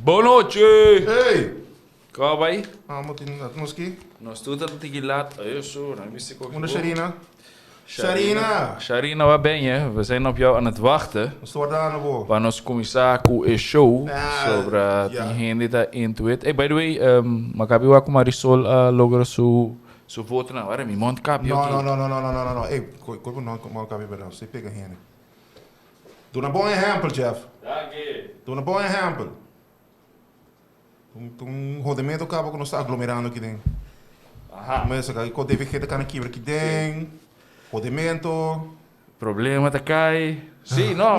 Boa noite! Ei! Como vai? Vamos aqui. Nós estamos aqui lá. Isso, não me sei Onde Sharina? Sharina! Sharina, waar ben je? We zijn op jou aan het wachten. Wat staat daar nou voor? Waar ons commissaris is show. Ah, Sobre ja. diegene dat into it. Hey, by the way, makabi wa Marisol logro su voto na. Wara mi mont kapi No, aqui. no. Ei, como não cabe para você pega gente. Doe een mooi exempel, Jeff. Danke. Doe een mooi exempel. Toen rodamento acaba com nós aglomerando aqui dentro. Aha. Mas aqui com deve que tá aqui aqui dentro. Rodamento. Problema tá cai. Sim, Não,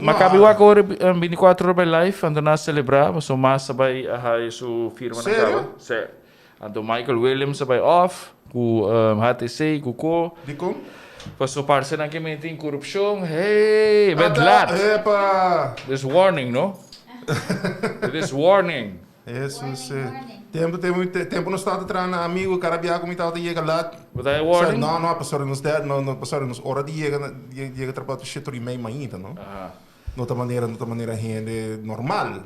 makabi wa ko 24 horas by live. Ando na celebrar. Mas o mas sabay aha su firma na Sério? kaba. Sério. Ando Michael Williams sabay off. Ku HTC, ku ko. Die kom? Pas op parcel na kami ting korupsyon. Hey, bed laat. Epa! This warning, no? This warning. Isso, tempo não está atrás, amigo, carabia como está chega lá. Wat hij warning? Não, passou nos 10, não passou nos hora de chega trabalho de shit meio ainda, não? Aha. Noutra maneira gente normal.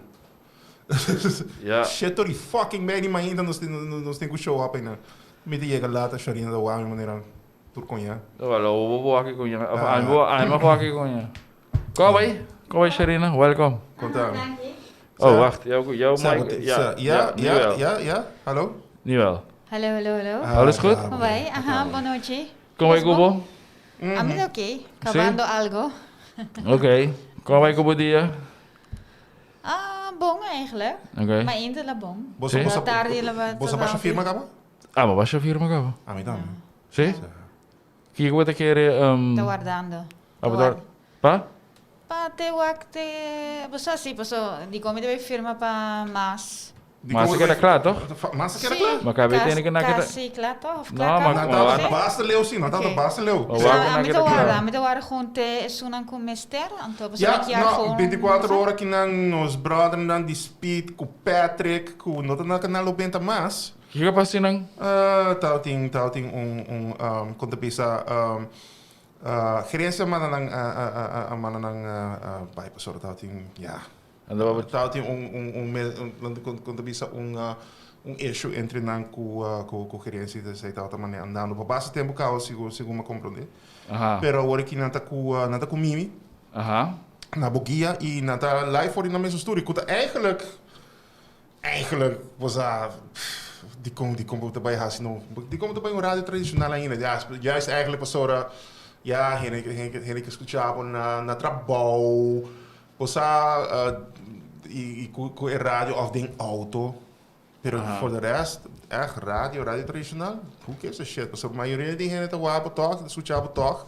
Ja. Shit fucking meio ainda nos tem que show up ainda. Me de chega lá, tá chorando da uau maneira turconha. Wala, ubo aqui com niya. Ay mo aqui com niya. Ko bay Sharina, welcome. Conta. Oh, wacht. Jouw mic. Ja. Hallo? Nu wel. Hallo. Alles goed? Como vai? Ajá, boa noite. Como vai, Kubo? A mim ok. Acabando algo. Oké. Como vai, Kubo dia? Ah, bom eigenlijk. Oké. Maar ainda lá bom. Sim. Da tarde ela vai. Você baixa firma, acabou? Ah, maar was je firma kabo? Ah, me dá. Sim? Kijk wat ik hier Tô guardando. Pa? Pa te wakte. Você assim, pessoal, de como deve firma para mas. Maar ze keren klaar, toch? Massa que era claro? Maar kan je weten que naquela. Casi klaar toch? Of No, klaar? maar- Não, tá basta leu sim, não tá Ok. basta leu. Oh, wow. A mim te guarda gewoon te sunan com mester, então você Ja, aqui no, 24 horas que nos brother dan dispute com Patrick, com nota na canal o Benta Mas. Kijk op als nang. Tal ting quando pensa gerência mana nang pai pastor tal ting ja. Ando ba? Tal ting quando pensa issue entre nang com gerência de sei tal também andando para base tempo cá sigo me compreender. Aha. Pero agora que nata com Mimi Aha. na Bogia e nata live voor in de mensen story. Kunt eigenlijk was die komt erbij haast no. Die komt erbij een radio tradicional ainda. Ja, juist eigenlijk was zo ja, hen escuchava na trabalho. Posa e com a rádio of ding auto. Pero voor de rest echt radio tradicional. Who gives a shit? Posa a maioria die hen te wapen toch, escuchava toch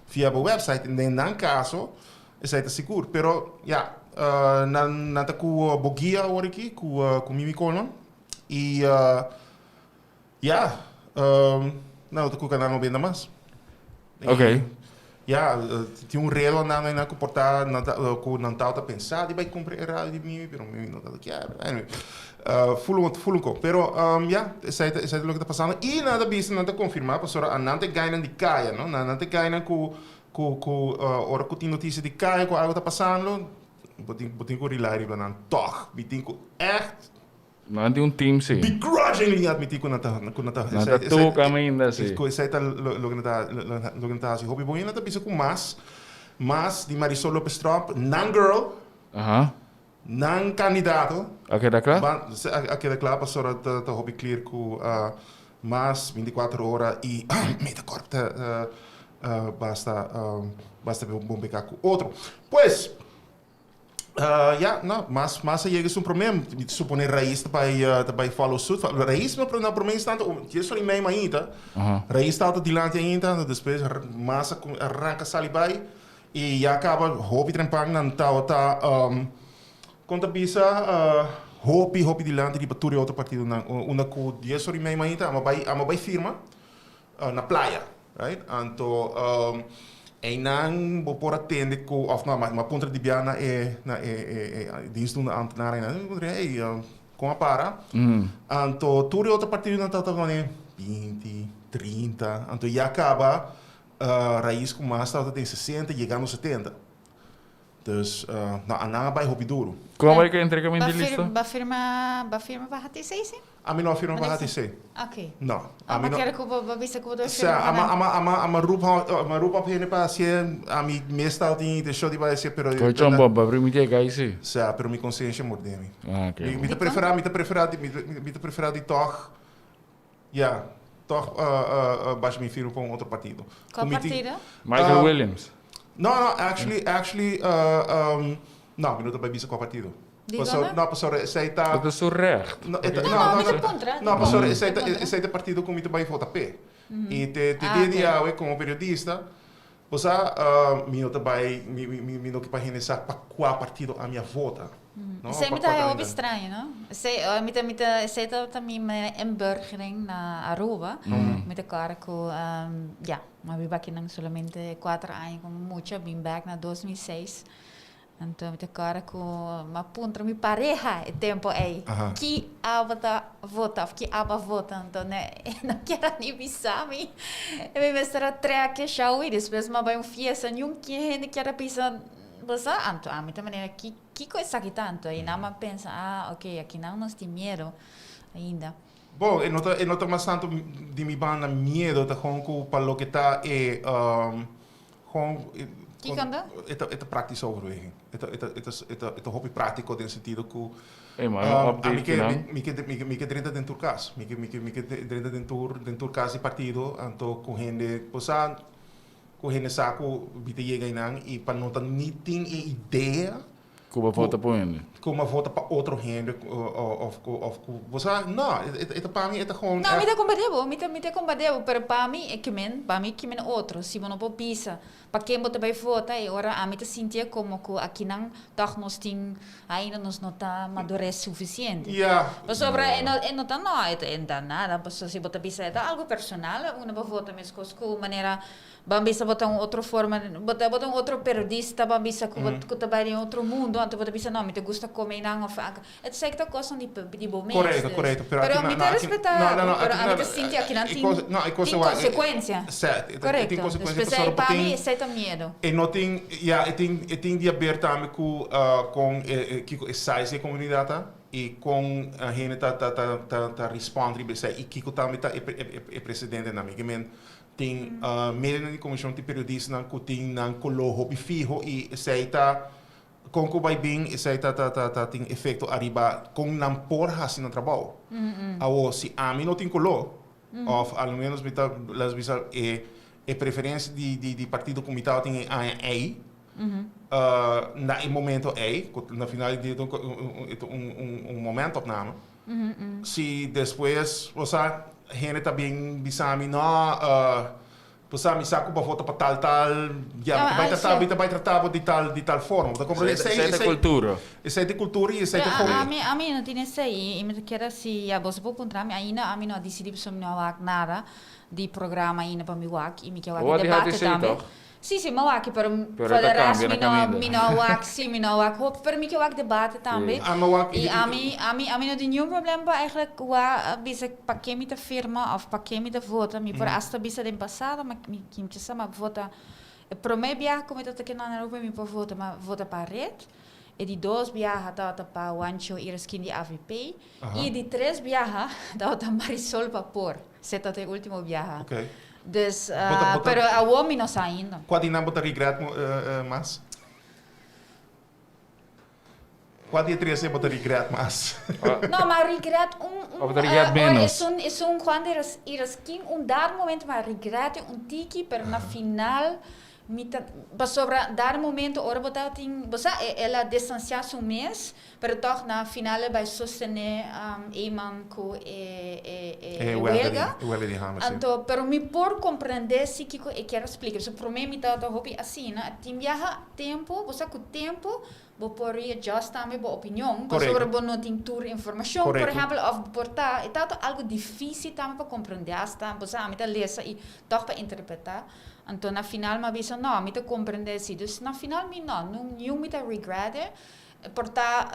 via a website. En dan caso is het seguro. Pero ja, nata ku Bogia hoor ik ku Mimi Colon. E ja, nou dat kan dan bem mais. Oké. Ja, tinha relo na comportar com não tá pensar de vai comprar errado de mim, pero mim não tá que anyway. Full pero ja, sei lo que tá passando e nada bisa nada confirmar, pastor anante gaina de caia, no? Anante gaina ku ora ku tin notícia de caia com algo tá passando. Botin ko relay dan toch, bitin ko echt Nanti team sim. begrudgingly admitir ko nata. Nata tu kami ainda sim. Ko sai tal lo que nata si hobby boy nata bisa ko mas di Marisol Lopez Trump nan girl Aha. nan candidato Oké, dat klaar? aquela claro pastor ta hobby clear ko mas 24 horas e meta corta basta bom becar com outro. Pues ja, nou, mas chega um problema. Suponer raiz também follow suit. Raiz não problema instante. Je só nem mais ainda. Raiz está adiante ainda. Depois massa arranca salibai e já acaba hobby trempang nan tá conta bisa hobby dilante de batura outro partido na uma co je só nem mais ainda. Ama vai firma na praia, right? Anto en dan por atende ko of na maar punta de biana na dienstdoende ambtenaren com a para anto tudo outra partido na tata 20 30 anto já acaba raiz com mais tata tem 60 chegando 70 Dus, ananga bij hobby duro. Como é que entrega a lista? Ba firma ba hati sei sim? A mim não afirma Mas para HTC. Okay. Não. Ah, mas quero que eu visse que eu dou Sa, ama rupa op hene pa sie, a mi meestal die de show die bij sie, pero Coi c'è un po', per mi dica sì. sa, pero mi consciência mordemi. Ah, ok. Mi te preferar die toch, ja, toch baixo mi filho para outro partido. Qual partido? Michael Williams. No, actually, no, minuto bij bisa qual partido. Não, professor, sei tá. Dat is zo recht. Não, Não, professor, esse é o partido que me vai votar P. E te dia como periodista, você me não vai me não que para realizar para qual partido a minha vota. Isso é muito estranho, não? Sei também em burgering na Aruba, met de cara com, ja, mas vi aqui não somente 4 anos como muito, vim back na 2006. Então, me cara com uma ponta, me pareja o tempo aí. Que aba vota, que aba vota, então, né? Não quero nem pensar, me estar a trecar chau e depois me vai fiesta, nenhum que ainda quer pensar, você, então, a minha maneira, que coisa aqui tanto, aí não me pensa, ok, aqui não nós temos medo ainda. Bom, eu não tô mais tanto de me banda medo, tá com para lo que tá com Que kanda? Het praktische overweging. Het hobby prático in sentido que Hey, maar update me drinta dentro cas, me drinta dentro cas partido, anto com gente saco bite chega inang e para não ter nem ideia como vota por ele. Como vota para outro gente of você não, para mim é gewoon não, me te combateu, pero para mim é que men outro, se não pode pisa, para quem bota vai votar e ora a mim te sentia como que aqui não toch nós tem ainda nos não tá madurez suficiente. Mas sobre não tá nada, mas se bota pisa é algo personal, uma vota mesmo com maneira Bambisa botar outra forma, botar outro periodista, bambisa que trabalha em outro mundo, então botar bisa não, me te gusta comer não, é sei que questão de momento. Correto, pero me te respeitar, pero a mim te senti aqui não tem consequência. Certo, correto. Tem consequência especial para mim, sei tá medo. E não tem, tem de haver também com que size comunidade e com a gente tá respondendo, e que também tá é presidente na minha tem meio de comissão de periodistas que tem não coloco fijo e sei tá com que vai bem e sei tá tem efeito arriba com não porra assim no trabalho. Ou se a mim não tem colo, ou ao menos me tá las visa é preferência de partido comitado tem aí. Na momento aí, na final de momento opname. Se depois você gente também bisami não me saco para voltar para tal já vai tratar de tal forma da compreende essa é cultura essa é de cultura e essa é de a mim não tem sei e me quer se a você pode encontrar me ainda a mim não decidi sobre não nada de programa ainda para me e me quer debate também. Sim, Milwaukee, para resto, me não para mim que eu debate também. E a mim não tem nenhum problema para eigenlijk para quem me firma ou para quem me vota, me por hasta bisa do passado, mas que me chama vota. Para mim viajar como eu tô aqui na Europa me por vota para rede. E de 2 viaja para Wancho e Reskin de AVP. E de 3 viaja para Marisol para por. Esse é o último viaje. Okay. Dus, pero a homem não está ainda. Qual dinâmica botar regret mas? Qual dia 3 botar regret mas? Não, mas regret menos. É quando eles dar momento mas regret tiki, pero na final sobre dar momento ora botar tem, você ela distanciar um mês, pero toch na final vai sostener iemand que huelga. Então, pero me por compreender se que eu quero explicar. So para mim tá hobby assim, né? Tem viaja tempo, você com tempo vou por adjust também a opinião, sobre não tem tour informação, por exemplo, of portar, é tanto algo difícil também para compreender, hasta você a mim ler e toch para interpretar. Então, na final, me avisa, não, me compreender assim. Dus, na final, não me regret. Portanto,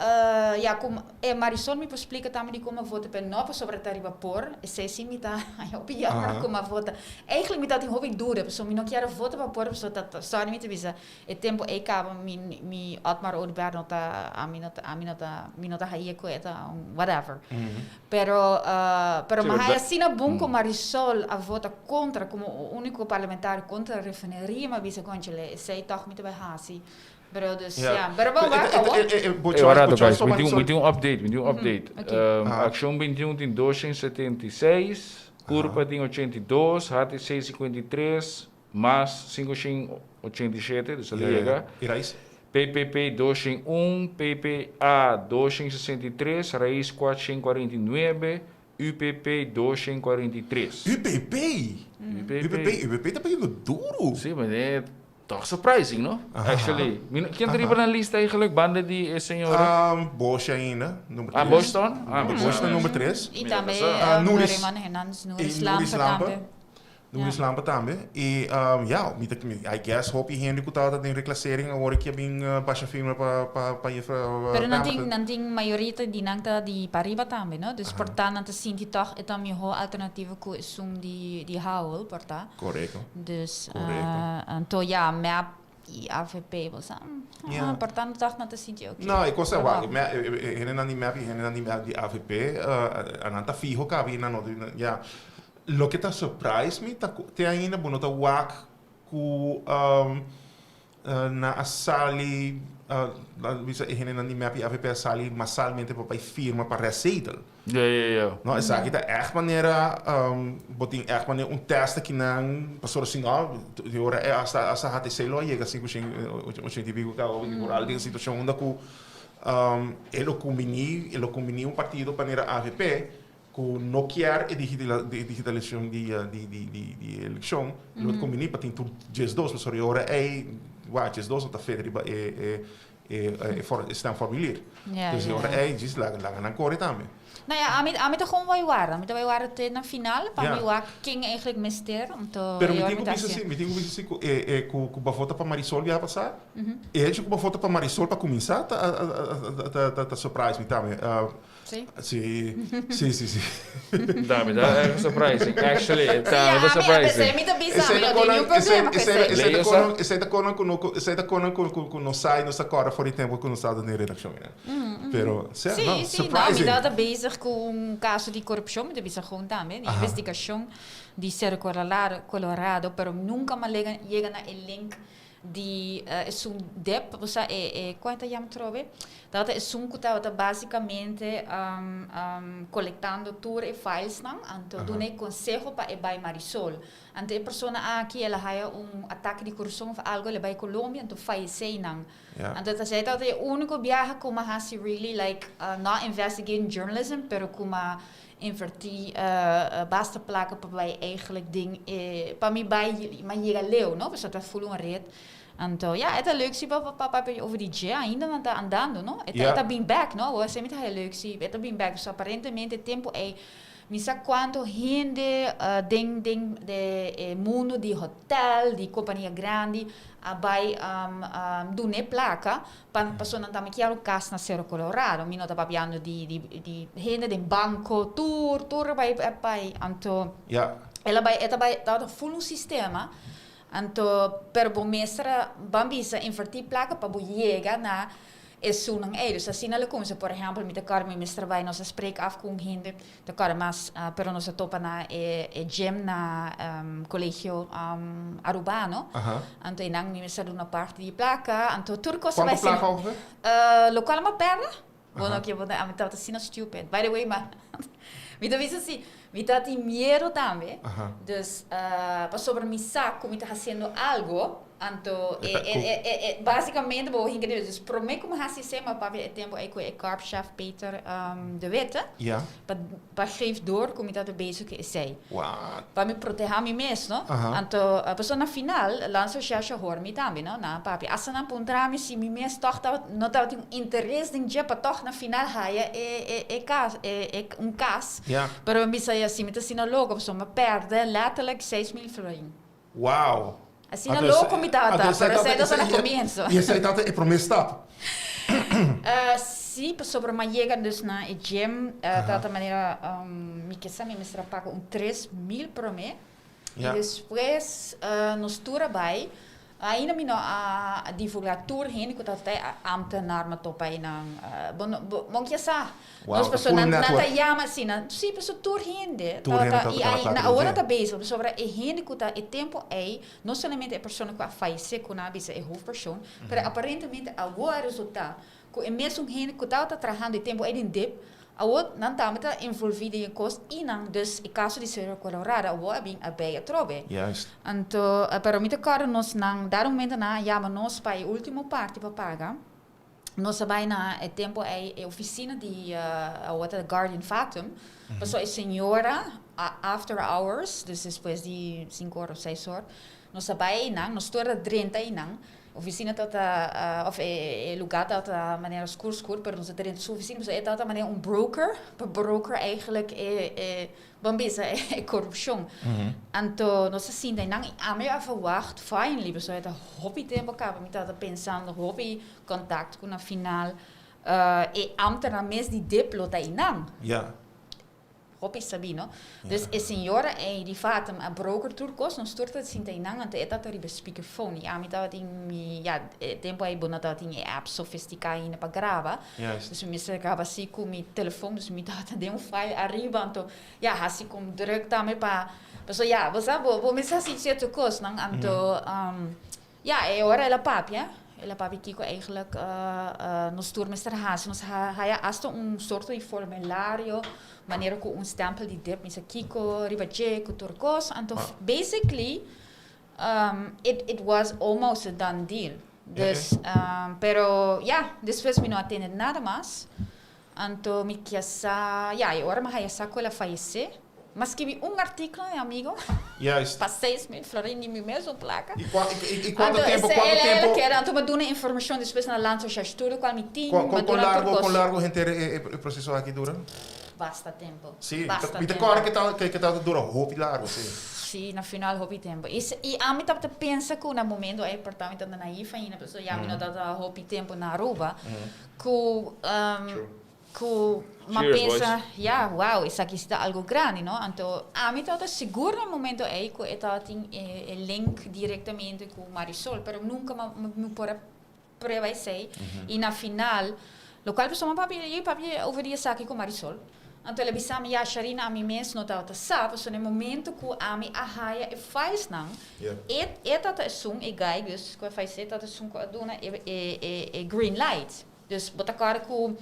como Marisol me explica também como vota para não sobre a tarifa por, se sim me tá eu pior como vota. Eigenlijk me tá tem hobby dura, pessoa me não quer votar para por, pessoa tá só me te visa. E tempo é cabo me Otmar Odeberg nota a mim nota aí coeta whatever. Pero mas assim na bom com Marisol a vota contra como o único parlamentar contra a refineria, mas bisa conchele, sei toch me te vai hasi. Pero dus pero vamos lá, guys, me tem update. Action 21 tem 276, Curva tem 82, HT 653, MAS 587, dus ali chega. PPP 201, PPA 263, Raiz 449, UPP 243. UPP tá pegando duro. Sim, mas é toch surprising, no? Actually. Quem teria na lista eigenlijk banda de senhora? Bosch ainda, número 3. Boston? Bosch número 3. E também Nuris Lampa. Nuris Lampa também. E, I guess, hoop je hen que tá de reclassering, agora que bem baixa firma para ir para. Pero não tem maioria de nanta de pariba também, não? Dus portanto, não tem de toch é também uma alternativa que é de Howell, portanto. Correto. Dus, então, map e AVP, você. Portanto, toch não tem sentido. Não, eu consigo. Ele não tem map de AVP, não tá fijo cabe na nota, Lo que está surprise me te ainda bonota wak ku na asali bisa ihene na map AVP asali masalmente para firma para receita. Ja. No, essa aqui tá echt maneira botin echt maneira teste que não passou assim, de hora é hasta HTC lo chega assim com o científico que por alguma situação onde ku ele combini partido para maneira AVP não quer a digitalização de eleição, ele combina para ter GES2, mas agora GES2 está feito está em formulário. Então agora diz lá na cor também. Nou ja, a mim gewoon vai waar. A mim vai waar até na final, para mim waar quem eigenlijk mister, então. Pero me tenho visto que a foto para Marisol ia passar. E que a foto para Marisol para começar tá surprise me também. Sim. Dame, é surprising. Actually, tá surprising. Esse da com não sai nossa cara fora de tempo com nossa na redação, né? Pero, surprising. Não, me dá bezig com caso de corrupção, me bezig gewoon também, investigação de Cerro Colorado, pero nunca me llega na link de DEP, você quanto já me trove? Dat is que está basicamente coletando tour e files não, então dou um conselho para ir Marisol. Então a pessoa aqui ela há ataque de corrupção ou algo, ela vai Colômbia, então falece não. Então dat is dat o único viaje como has really like not investigating journalism, pero como invertir basta placa para vai eigenlijk ding para mim vai maar hier leu, não? Você está full rede. Então, é leuk zie papa over die J ainda não está andando, não? Está bem back, não? Você me tá leuk zie, está bem back. So aparentemente tempo me sabe quanto gente ding de mundo de hotel, de companhia grande, vai do ne placa para pessoa não também quer o caso na Cerro Colorado, me não tá papiando de gente de banco, tour vai, então ela vai tá full sistema. Então, per bomestra bambisa invertir placa para chegar na sunang dus assim ela começa, por exemplo, met de Carmen mestra vai nós spreken af com gente, de Carmas, pero nós topa na gym na colégio Arubano. Então, inang mi mestra na parte de placa, então turco vai ser. Quanto placa over? Local uma perna? Bueno, que eu vou dar, mas tá assim stupid. By the way, mas me dá assim. Me dá dinheiro também. Dus, para sobre mim saco, me está fazendo algo. Então, basicamente, vou entender. Dus, para mim, como assim, sempre para ver tempo aí com o korpschef Peter de Witte. Para geef door, como está bezig que sei. Para me proteger mim mesmo. Então, a pessoa na final, lança o chá hoor me também, não? Na papi. Asa na pontra me se me mesmo toch não tá tem interesse em dia para toch na final haia caso. Pero me sai assim, me tá assim logo, a pessoa me perde letterlijk 6 mil florin. Wow. Assim, louco me dá, pero sei das na começo. E essa aí tá é promessa. Sim, sobre uma chega dus na gym, de outra maneira, me que sabe, me paga 3.000 por mês. E depois, nos trabalho, ainda me a divulgar tour heen, que até ambtenaar met op een bom que sa. Nós pessoas na tayama assim, sim, pessoa tour heen de. Na hora tá bezig sobre e heen que tá e tempo aí, não somente a pessoa que faz com a bisa é hoofpersoon, mas aparentemente agora resultado, que é mesmo heen que tá trabalhando e tempo aí em dip. Awot nan tama ta envolvido em cost inang dus e caso de ser colorada awo abing abeia trobe. Juist. Anto pero mita caro nos nang darum momento na yama nos pai último parte para pagar. Nos vai na é tempo é oficina de awot Guardian Fatum. Passo a senhora after hours, dus depois de 5 horas, 6 horas. Nos vai nang nos toda 30 inang. Oficina tota of lugar tota maneira escuro, pero nós temos sua oficina, mas é tota maneira broker, para broker eigenlijk bambisa é corrupção. Então nós assim daí não a minha verwacht fine liebe so é hobby tempo acaba me tá pensando hobby contact com na final e amter na mes de diplo daí não. Ja. Hobby Sabino. Dus a senhora é de fato a broker turcos, não storta assim tem não, então é tá de speakerphone. A mim tava tem tempo aí bona tava tem app sofisticada ainda para gravar. Dus me grava assim com meu telefone, dus me tava tem file arriba, então assim como druk também para pessoa você vou me assim certo coisa, não, então é hora ela papia. Ela papi Kiko eigenlijk nos tour Mr. Haas. Nos haya hasta soort de formulário, maneira com stempel de dip, Mr. Kiko, ribaje, turcos. And basically, it was almost a done deal. Dus, pero después me não atende nada mais. Então, me quisa, agora me haya saco ela falecer. Mas escrevi artigo, amigo. Juist. Para 6 mil florin die me mesmo placa. E quanto tempo? Ela quer, então me dá informação depois na lança já estudo qual me tem. Quão largo gente o processo aqui dura? Basta tempo. Sim. E de cor que tá dura roupa largo, sim. Sim, na final roupa tempo. E a mim tá pensa que no momento aí apartamento na naiva ainda pessoa já me não dá roupa tempo na roupa. Mas pensa, wow, isso aqui está algo grande, não? Então, a mim está seguro no momento aí que está tem link diretamente com Marisol, mas nunca me pode prever e na final, local pessoa papi over isso aqui com Marisol. Então, ele disse a Sharina a mim mesmo não está sabe, so no momento que a mim arraia e faz não, tá assume e gai, dus que faz tá assume que a dona é green light, dus bota cara com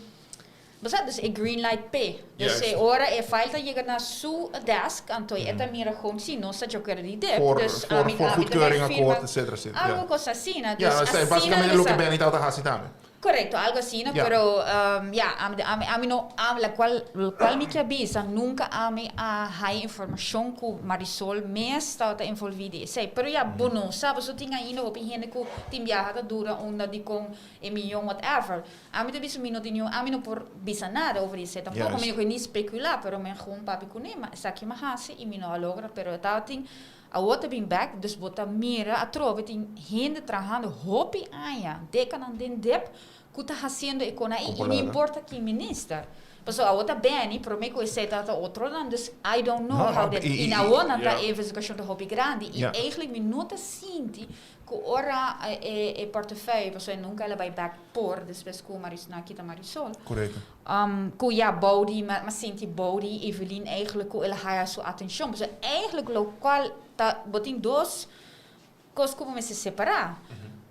dus é green light P. Dus é hora é falta chegar na sua desk, então é também gewoon zien, não sei o que ele diz. Voor goedkeuring, akkoord, etc. Algo coisa assim, né? Ja, basicamente o que bem então tá assim também. Correcto, algo assim, pero a mim não, qual me que avisa, nunca a mim a informação que Marisol mesmo está envolvida. Sei, pero bono, sabe, só tinha ainda op gente que tem viajado dura onda de com milhão whatever. A mim também não tinha, a mim não por bisa nada over isso, tampouco me nem especular, pero me gewoon papi com nema, saque uma raça e me não logra, pero tá tem a outra bem back, dus bota mira a trove tem gente trabalhando hopi aia, deca não tem dep, que está fazendo economia e não importa que minister. Pessoal, a outra bem, para mim que eu sei that outro dan, dus I don't know how that in a outra tá investigação de hopi grande e eigenlijk me nota sinti que ora é portefeuille, pessoal nunca ela vai back por, depois que o Marisol aqui tá Marisol. Correto. Que Body, mas sinti Body, Evelyn eigenlijk que ela há sua atenção, pessoal eigenlijk local tá botin dois coisas como se separar.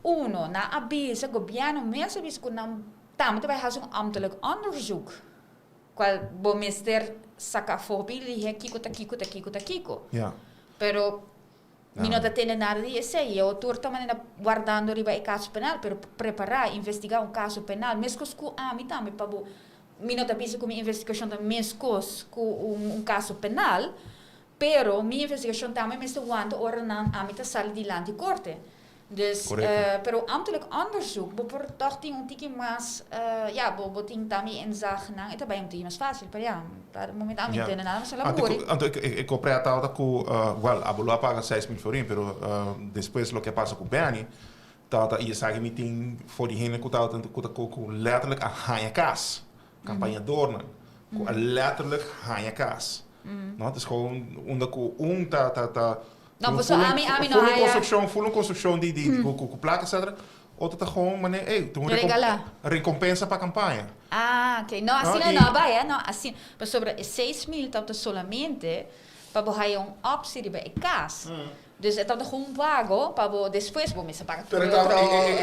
Uno, na abisa, governo mesmo avisa que não também vai fazer ambtelijk onderzoek. Qual bom minister saca voorbeelden kiko. Ja. Pero mi não tem nada de isso aí. Eu estou também guardando riba o caso penal, pero preparar, investigar caso penal, mesmo que a mim também para mi não tá pensando com minha investigação também mesmo com caso penal, pero minha investigação também me está guardando ora não a mim tá sair de lá de corte. Dus, pero ambtelijk onderzoek, voor toch een tikje mas, boting também inzag na, het bij een team is fácil, maar op het moment aan het doen, nada, mas ela morre. Ik comprei a tal da que, well, a Bolua paga 6 mil florin, pero depois lo que passa com o Benny, dat je zegt meeting voor diegene letterlijk een hanjakaas. Campagne doornen. Letterlijk hanjakaas. Nou, het is gewoon onder Nou, so full construction die plakken zetten. Outro tá com mané, tu recompensa para a campanha. Ah, ok. Não, assim não vai, não, assim, mas sobre 6.000 tá solamente para você optie de bij kaas. Dus het had gewoon pago, para depois vou me pagar. Pero então,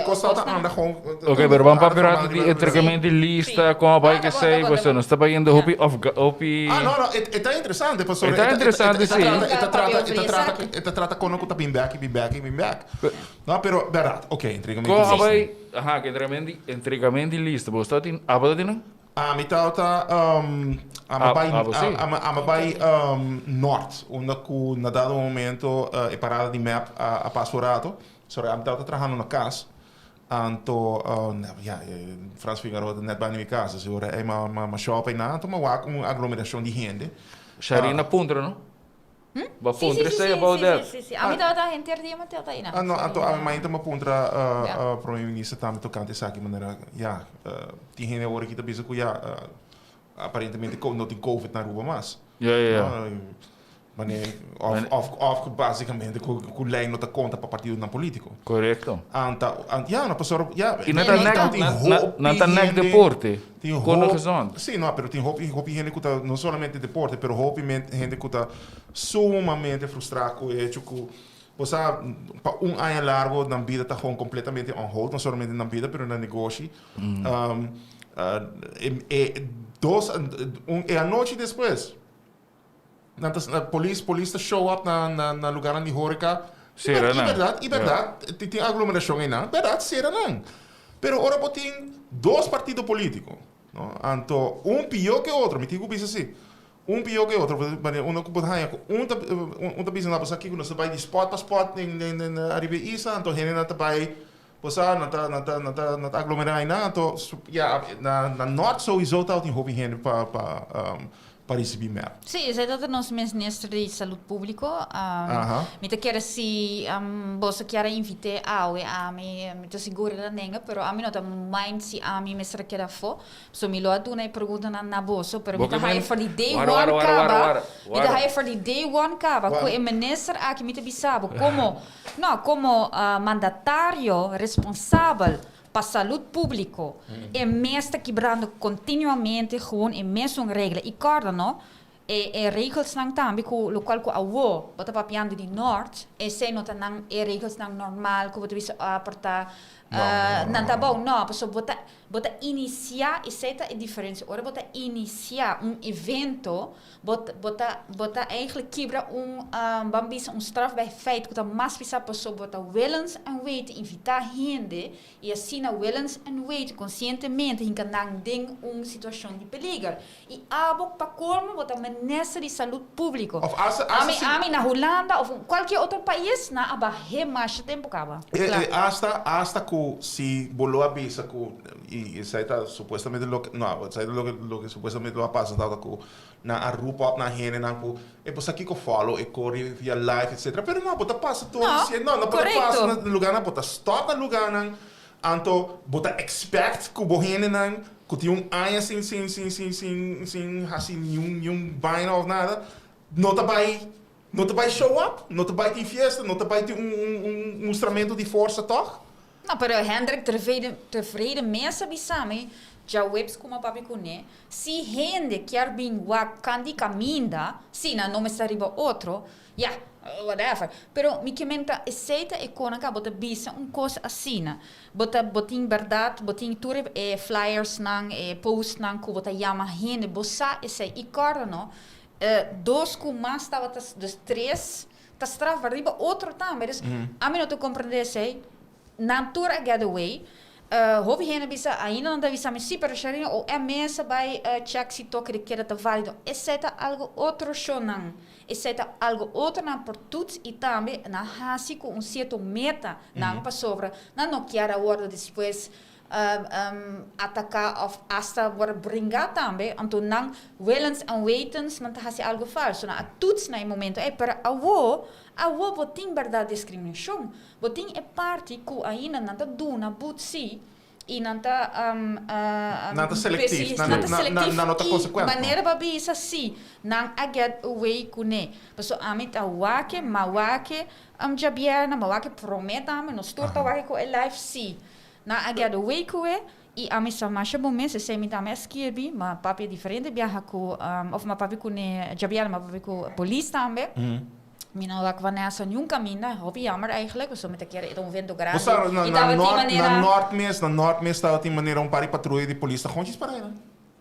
constata anda com. Ok, pero vamos para pirata de entregamento de lista com a bike que sei, você não está pagando hopi. Ah, não, é interessante, pessoal. É interessante, sim. Trata com o bem back. Não, pero verdade. Ok, entregamento de lista. Com a bike, que entregamento de lista, você está tem abada não? A mitad está by norte, onde que na dado momento é parada de map a Passorato, sorry, a mitad está trabajando na casa, anto Frans Figaro net bij minha casa, so é uma shopping na, então uma aglomeração de gente. Sharina Puntra, não? Ba Puntra sei about that. Sim. A mitad está gente de uma tela aí, não. Anto a mãe também Puntra primeiro-ministro também tocante essa aqui maneira, die gente agora que tá pensando que aparentemente não tem Covid na rua mais. Wanneer of basicamente com lei não tá conta para partido na político. Correto. Na pessoa, e não tá nek deporte. Com razão. Sim, não, pero tem hopi gente que tá não somente deporte, pero hopi gente que tá sumamente frustrado com hecho que você para ano largo na vida tá gewoon completamente on hold, não somente na vida, pero na negócio. A noite depois a polícia show up na lugar onde horeca. E verdade, tem aglomeração aí não. Verdade, será não. Pero ora tem dois partidos políticos, não? Então, pior que outro, me digo isso assim. Pior que outro, tá pensando na aqui quando você vai de spot para spot na arriba isso, então gente não tá vai passar, não tá aglomerar aí não, então na norte sowieso tá tem hobby gente para receber map. Sim, isso é todo nosso ministro de saúde público. Me te quer se você quer invitar a me te segura da nenga, pero a mim não tá mind se a mim me será que era fo. So me lo atu na pergunta na bolso, pero me tá high for the day one caba. Me tá high for the day one caba. Co o ministro aqui me te bisabo como mandatário responsável para a saúde pública, é mesmo quebrando continuamente gewoon é mesmo uma regra. E cada não é regras não também com o qual com a wo, bota papiando de norte, é sem nota não é regras não normal que você visa apertar não tá bom não, pessoal bota iniciar e certa é diferente. Ora bota iniciar evento, bota eigenlijk quebra bambisa straf bij feit que tá mais pisa pessoa bota willens and way te invitar gente e assim na willens and way conscientemente hinca não ding situação de perigo. E abo para como bota ministro de saúde pública. Ami na Holanda ou qualquer outro país na aba mais tempo acaba. Hasta que se bolou a bisa e isso aí tá supostamente lo que supostamente vai passar tá com na a rupa na rede na com é por aqui que eu falo é corre via live etc. Pero não bota passa todo não pode passar no lugar não bota stop no lugar não anto bota expect que o rede não que tem ano sem assim nenhum baina ou nada não tá vai show up não tá vai ter festa não tá vai ter instrumento de força toch. Não, pero Hendrik tevreden mensen bisame já webs como papi kune. Se gente quer vir kandi caminda, se na nome está riba outro, whatever. Pero me comenta aceita econômica bota bisa coisa assim, botin verdade, botin tour flyers nang post nang ku bota yama gente bossa esse e cara no dos com mais tava dos três tá strava riba outro também. Dus a mim não te compreender sei natura getaway houve gente bisa ainda não deve saber se para chegar ou é mesa vai check se toque de que está válido exceto algo outro show não exceto algo outro não por tudo e também na hasi com certo meta não para sobre não quer a hora depois atacar of hasta worden bringar também, então não willens en wetens não tá se algo falso, na toets na momento para awo botin verdade discriminação, botin é parte que ainda não tá duna butsi e não tá Nada seletivo, nada consequente. Maneira babi isso assim, não aget away kune. Paso amit awake, mawake, jabierna, mawake prometa, ame no storta wake ko life si. Na aget away kue e ami sa masha moment se se mit ame skirbi, ma papi diferente biaha ko of ma papi kune jabierna, ma papi ko police tambe. Mina wak Vanessa nunca mina, hobby jammer eigenlijk, we zo met een keer het onwendo graag. Na Noordmeer staat die maneira pari patrulha de polícia contes para ela.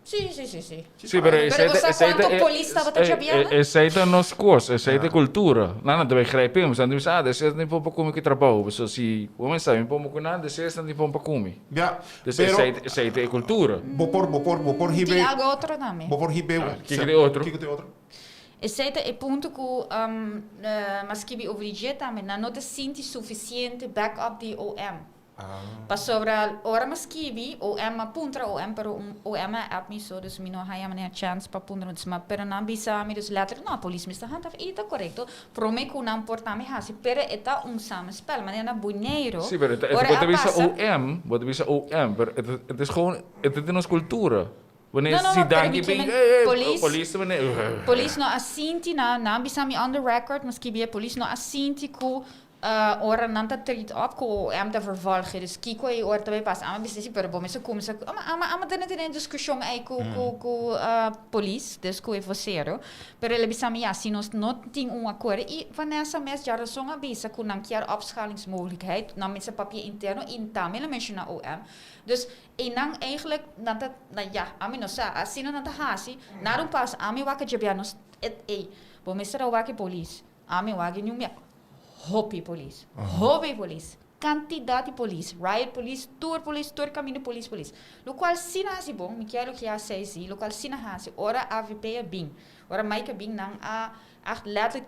Sim. Sim, pero quanto polícia estava te jabiando? Essa é nos cursos, essa é da cultura. Não te begrijpen, mas andamos desse é nem para comer que trabalho, so se o homem sabe, para comer nada, desse é nem para comer. Ja, essa é cultura. Bopor hibe. Tem algo outro também. Bopor hibe. Kijk de outro. Esse é ponto que mas que obriga também, não te sente suficiente backup de OM. Pas sobre ora maskibi OM apuntra OM pero OM app me so dus mino haya mane chance pa puntra dus ma pero não bisa mi dus later na police mista hand of ita correcto prome ku não porta me hasi pero eta samenspel maar na bunheiro. Sim, pero wat bisa OM, pero het is gewoon het is in ons cultuur. Wanneer ze danken police no assinti na bisa mi on the record maskibi police no assinti ku ora nanta treat op ko am te vervolgen dus kiko e ora também passa ama bisa pero bom isso como se ama tem discussão aí com police dus com vocês pero ele bisa mi assim nós não tem acordo e Vanessa mes já razão avisa com não quer opschalingsmogelijkheid na met zijn papier interno in tamela mensen na OM dus en dan eigenlijk dat ja ami no sa assim não tá hasi na pas ami waka jabianos bom isso era waka police ami waka nyumia Hobby police. Quantidade de police. Riot police, tour caminho police. Lo qual sina hasi bom, me quero que a sei lo qual sina hasi, ora AVP é bem. Ora Mike bem não a letterlijk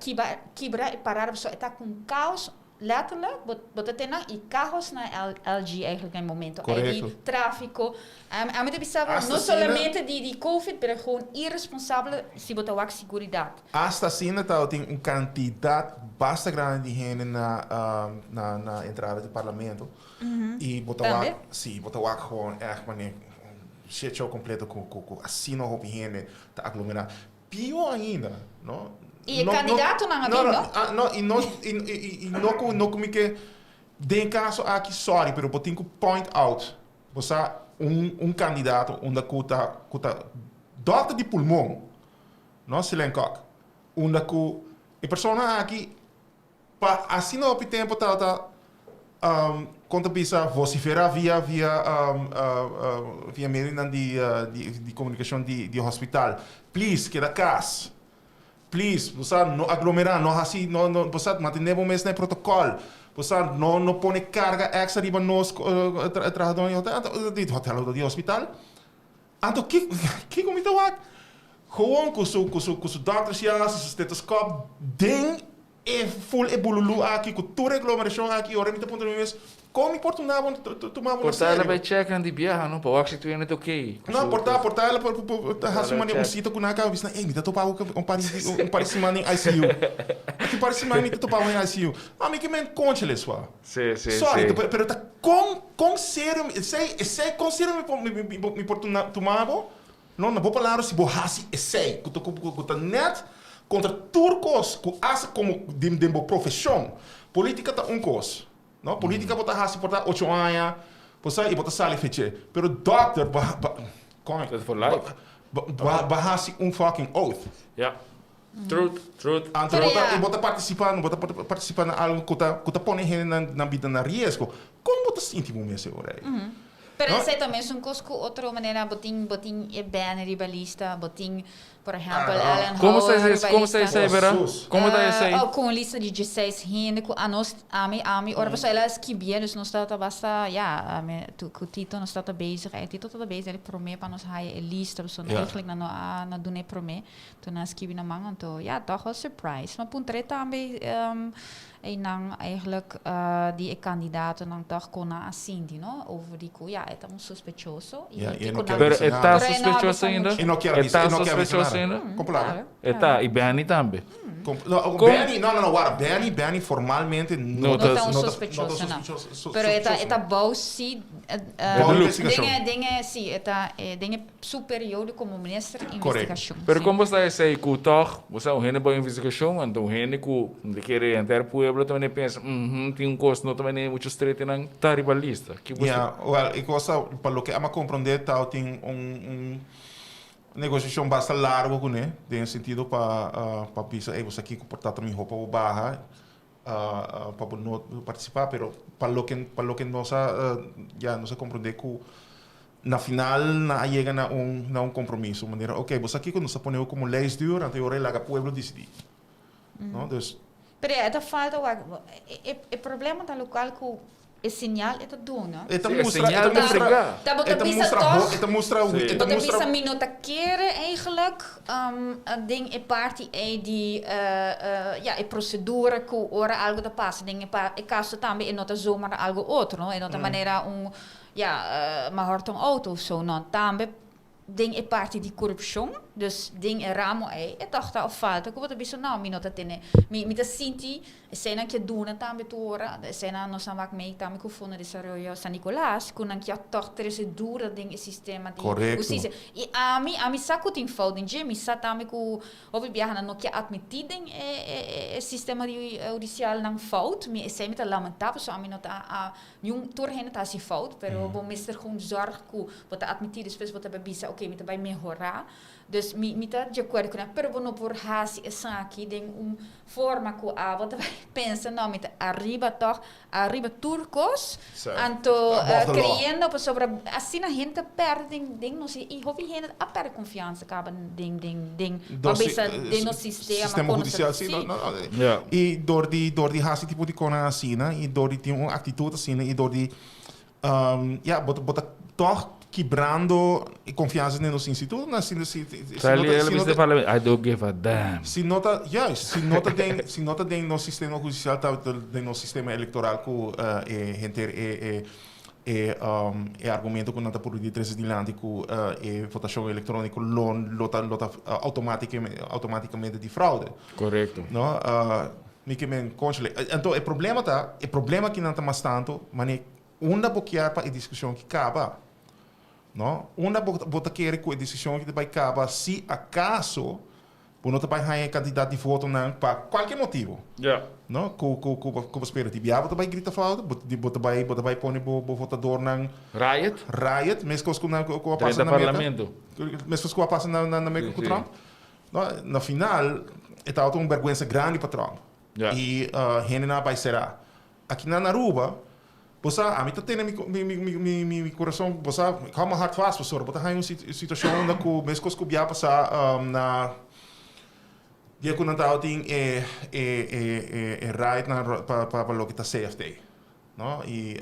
kibra e parar so eta com caos letterlijk, wat tem e carros na LG eigenlijk em momento. Aí tráfico. A gente pensava não somente de COVID, mas gewoon irresponsável se botar a seguridade. Hasta assim, tem quantidade basta grande de gente na entrada do parlamento. E botar gewoon echt maneer shit show completo com assim não houve gente tá aglomerado. Pior ainda, não? E candidato não não como que de caso aqui sorry, pero botinho point out. Você candidato onde cuta dota de pulmão, não se lencok. Onde a pessoa aqui pa assim no tempo tá quando bisa vocifera via meio de comunicação de hospital. Please, queda casa. Please, você não aglomerar, não assim, não, você manter o mesmo protocolo. Você não põe carga extra riba nos trabalhadores do hotel, do hospital. Então, que como então gewoon com o doctor já, seu estetoscópio, den e full e bululu aqui, com toda a aglomeração aqui, ora me tá pondo mesmo. Como importunava tomar uma série? Portar vai checar de viagem, não? Para que tu ainda tá ok. Não, portar ela para raso um sítio com na cabeça. Ei, me dá topar parecimento em ICU. Aqui parecimento me topar em ICU. Ah, me que me conte só. Sim. Sorry, pero tá com sério, sei com sério me importunava tomava. Não vou falar se borrasse, sei, que net contra turcos, que asa como de profissão. Política tá coisa. No, política bota hasi porta 8 anos, posa e bota sali feche. Pero doctor hasi fucking oath. Ja. Truth. Anto bota participar na algo que tá põe na vida na risco. Como bota íntimo mesmo ora aí. Pero esse também é coisa outra maneira botin é bem ribalista, botin por exemplo, Ellen como você sai vera? Como tá sai? Com lista de 16 gente com a nós ami ora você ela esquibia, dus nós tá basta tu Tito nós tá bezig, Tito tá bezig, ele promete para nós há lista, so eigenlijk na doen promete, tu na esquibi na manga, então toch wel surprise, maar puntre também En dan eigenlijk die kandidaten dan toch konden assinti, no? Over die ja, het is sospechoso. Pero está sospechoso ainda? Está sospechoso ainda? Claro. Está, e Benny também. Benny formalmente não está sospechoso, não. Pero está bom se dingen superior como ministro de investigação. Pero como está esse aí que toch, você é uma boa investigação, então gente que quer entrar o pueblo também pensa, tem custo, não também muito estreito não tá rivalista. Eu gosto para o que ama compreender tal tem negociação bastante larga, né? Tem sentido para pensar, você aqui comportar também roupa ou barra para não participar, pero para o que nós já não se compreender que na final chega a compromisso, maneira, ok, você aqui quando se põe como leis dura, então eu lá o povo decidir, não? Dus pero é da falta o problema da local que é sinal é tudo, não? Het mostra minuta quer eigenlijk ding parte die é procedura que ora algo da passa ding é caso também é nota zomaar algo outro, não? É nota maneira maar hoort een auto of zo, não? Também ding é parte de corrupção, dus ding é ramo é dacht dat falta que você bisa não minota tene me tá sinti cena que duna também tora cena nós não vai meio também com fundo de Arroio San Nicolás com que a torta esse dura ding sistema de justiça e a mim saco tem falta de me sa também com ouvi viajar no que admitir ding é sistema de judicial não falta me é muito lamentável só a mim nota a nenhum torrente tá se falta pero bom mister gewoon zorg que você admitir depois você vai bisa ok me vai melhorar. Dus me tá de acordo com pero vou não por hasi essa aqui tem forma que a você vai pensar não me arriba turcos anto criando sobre assim a gente perde não sei e houve gente a perde confiança acaba ding babisa de no sistema judicial sim e door die hasi tipo de cona assim e door die tem uma atitude assim e door die bota toch quebrando confiança nos institutos, né? I don't give a damn. Se nota tem no sistema judicial, tem no sistema eleitoral que é argumento que não está por detrás de lante que votação eletrônica lota automaticamente de fraude. Correto. Não? Então, o problema que não está mais tanto, mas uma boquear para a discussão que acaba. No? Una bota querer que a decisão que vai acabar se acaso por não vai ganhar candidato de voto não para qualquer motivo. No? Que espera de viajar bota vai gritar falta, bota vai pôr o votador não riot, mesmo que não passa na parlamento. Mesmo que passa na meta com Trump. No? Na final é tal uma vergonha grande para Trump. E gente não vai ser. Aqui na Aruba você, a mim tem meu coração, você, calma hard fast, professor, você tem uma situação onde o mesmo que vai passar na dia que não está tem right para o que está safety, não? E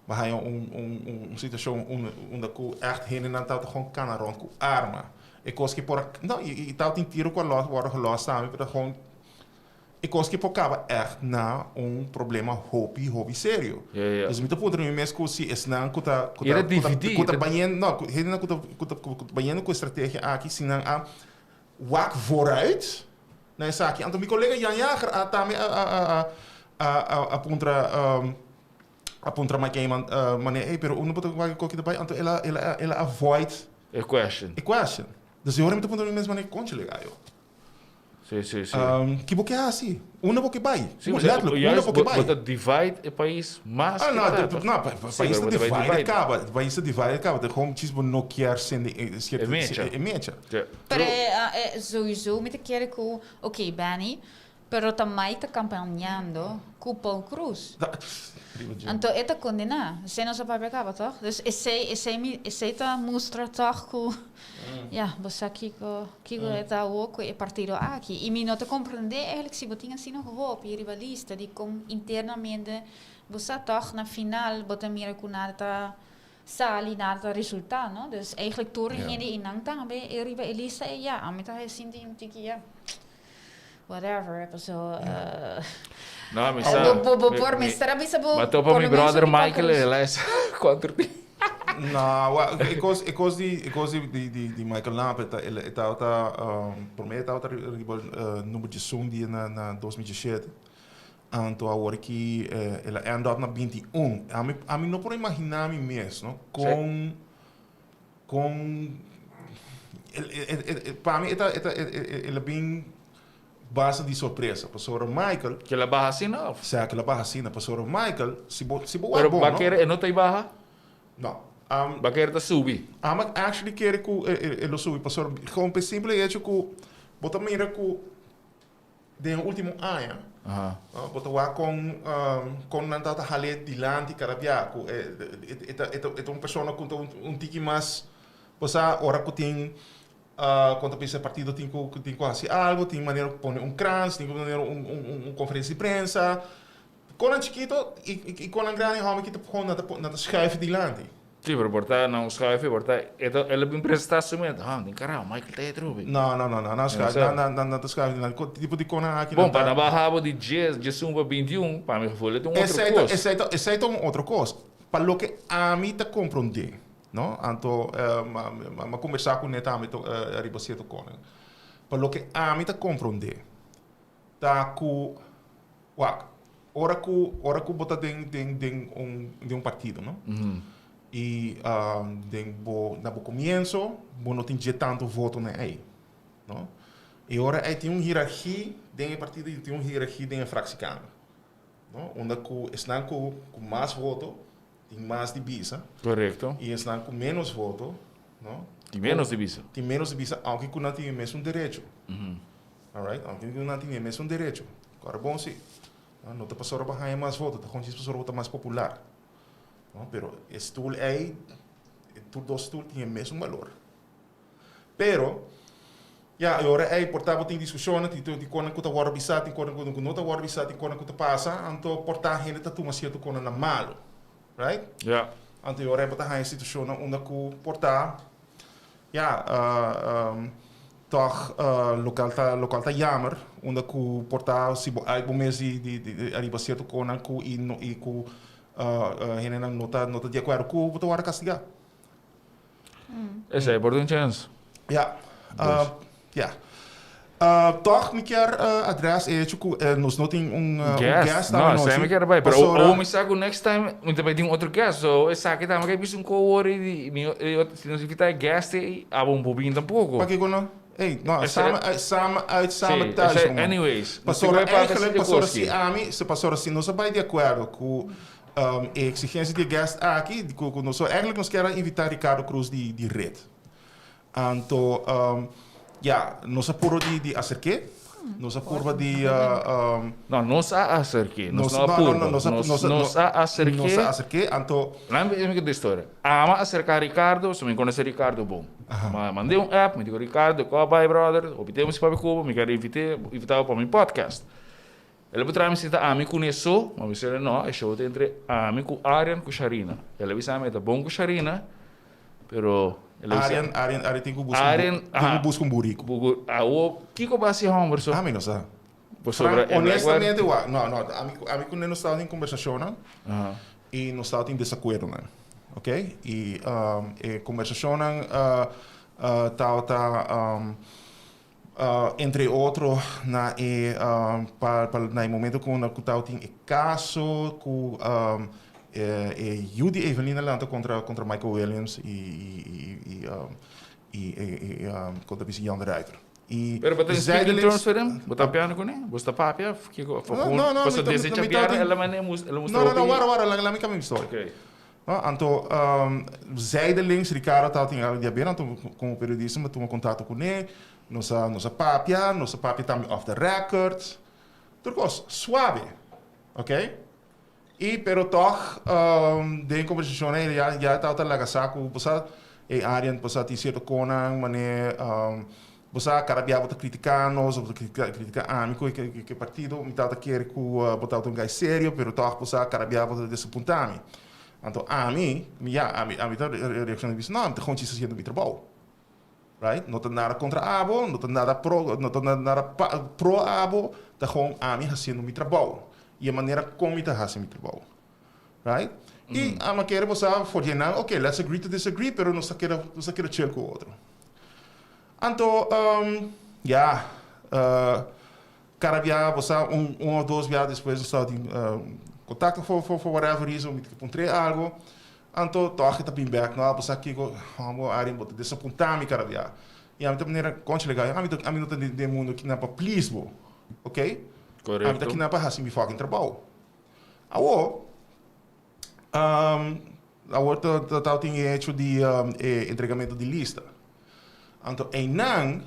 vai uma situação onde o echt não está com cana rond com arma, e coisa que por não e tal tem tiro com a loja também para com e coisa que acaba na problema hobby sério. Dus met de punt nu mesmo se is não kuta banhando não banhando com estratégia aqui se não a wak vooruit na essa aqui. Então meu colega Jan Jager também aponta mais que mané pero não pode vai qualquer daí então ela avoid equation. Dus eu realmente aponta mesmo mané conte legal. Sim. Que boque é assim? Uma boque vai. Sim, uma boque vai. Bota divide é país mais. Não, país de divide acaba. De gewoon tipo não quer ser mecha. Pero sowieso met de kerk oké, Benny, pero também está campanhando com Paul Cruz. Então, é condenar. Você não sabe acaba, toch? Dus esse tá mostra toch que você aqui que está o partido aqui. E me não te compreender eigenlijk se botinha assim no hoop e rivalista de como internamente você toch na final bota mira com nada sali nada resultado, não? Dus eigenlijk door in de inang também rivalista a meta é assim de que whatever, a pessoa... Não, mas sabe... Mas tô para meu brother Michael, ele é contra ti. Não, ik was die Michael Lamp, ele está, por mim, está número de zoom die na 2017. Então, agora que ele anda na 21. A mim não pode imaginar mim mesmo, com para mim, ele é bem base de surpresa. Pastor Michael... Que ela barra assim, não? Sim, que ela barra assim. Pastor Michael, se boa pero bom, não? Não tem barra? Não. Baqueira está subir. Mas actually quer que ele subi. Pastor, gewoon per simples hecho que bota mira que de último ano, bota lá com nada de halet de lante carabia, é uma pessoa com tiki mais, posa ora que tem quando pensa partido tem quase algo, tem maneira de pôr crans, tem maneira conferência de prensa, com a chiquito e com a grande homem que te põe na schuif de lante. Sim, pero porta não schuif, porta ele bem prestações, tem caralho, Michael tá aí trubi. Não, schuif, não schuif, tipo de cona aqui. Bom, para barrar de 10, de 21, para mim foi um outro coisa. Exceto um outro coisa, para lo que a mim te compreender, não? Então, conversar com ele também, arriba cedo com ele. Para lo que a mim te compreender, tá com, ora que bota de um partido, não? E no começo, não tinha tanto voto aí, não? E agora tem uma hierarquia dentro do partido e tem uma hierarquia dentro da fração, não? Onde estão com mais voto, tem mais divisa. Correto. E estão com menos voto, não? Tem menos divisa. Tem menos divisa, aunque não tem mesmo direito. Alright? Aunque não tem mesmo direito. Agora, bom, sim. Não está passando a ganhar mais voto, está conseguindo votar mais popular. Pero stoel aí, todos stoel têm o mesmo valor. Pero, agora é portável tem discussão, tem quando que está agora bisado, tem quando que não está agora bisado, tem quando que está passa, então portar a gente está tomando certo quando na malo, right? Yeah. Então agora é portar a situação onde que portar, toch local tá jammer, onde que portar se aí bom mês de arriba certo quando e que gente não está de acordo com o voto castigar. Essa é a importante chance. Toch me quer adres é tipo nós não tem guest não, sei me quer bem, pero ou me saco next time, muito bem tem outro guest, so essa aqui também que um co-worry de se nós invitar guest e a um bobinho tampouco. Para que não? Ei, não, samen thuis. Anyways, pastor eigenlijk pastor se pastor assim não vai de acordo com a exigência de guest aqui, nós eigenlijk nós queremos invitar Ricardo Cruz de rede. Então, nós apuro de acerque, nós apuro de não, nós acerque, nós não apuro, nós acerque, então lembra da história. Ama acercar Ricardo, se me conhece Ricardo bom. Mandei app, me digo Ricardo, qual vai brother, obtemos para Cuba, me quero invitar para meu podcast. Ele botou me cita a mim conheço, mas ele não, é show entre a mim com Arian com Sharina. Ele disse a mim tá bom com Sharina, pero Arian tem que buscar um burico. O que que vai ser Homerson? A mim não sabe. Honestamente, não, a mim quando nós estávamos em conversação, e nós estávamos em desacordo, né? Ok? E conversação entre outros para no momento quando eu tinha caso com Judy Evelina Lanta contra Michael Williams e contra Jan de Rijker. Pero você tem que transferir? Botar piano com ele? Botar papia? Não, você deseja piano, ela não, lá me caminho história. Ok. Então, zijdelings, Ricardo estava tinha bem, então como periodista, eu tive contato com ele, nossa papia também off the record, tudo suave, ok? Pero toch, de conversação ele já estava lá saco, você Arian, você tinha certo conang, mané, você carabia bota criticar-nos, criticar a mim que partido, me estava querer que botar um gajo sério, pero toch você carabia bota desapontar-me. Então, a mim a reação disse, não, então, gewoon se sendo trabalho. Right? Não tem nada contra abo, não tem nada pro abo, tá com a mim fazendo meu trabalho. E a maneira como eu faço meu trabalho. Right? E a maneira você pode dizer, ok, let's agree to disagree, pero não se quer chill com o outro. Então, cada dia você ou dois dias depois você tem contato for whatever reason, me encontrei algo. Então, toque tá bem back, não, você aqui como área botar desapontar-me cada dia. E a minha maneira conte legal, a mim não tem de mundo que não para please bo, ok? Correto. A mim que não para assim me fucking trabalho. A outra tem hecho de entregamento de lista. Então, em não,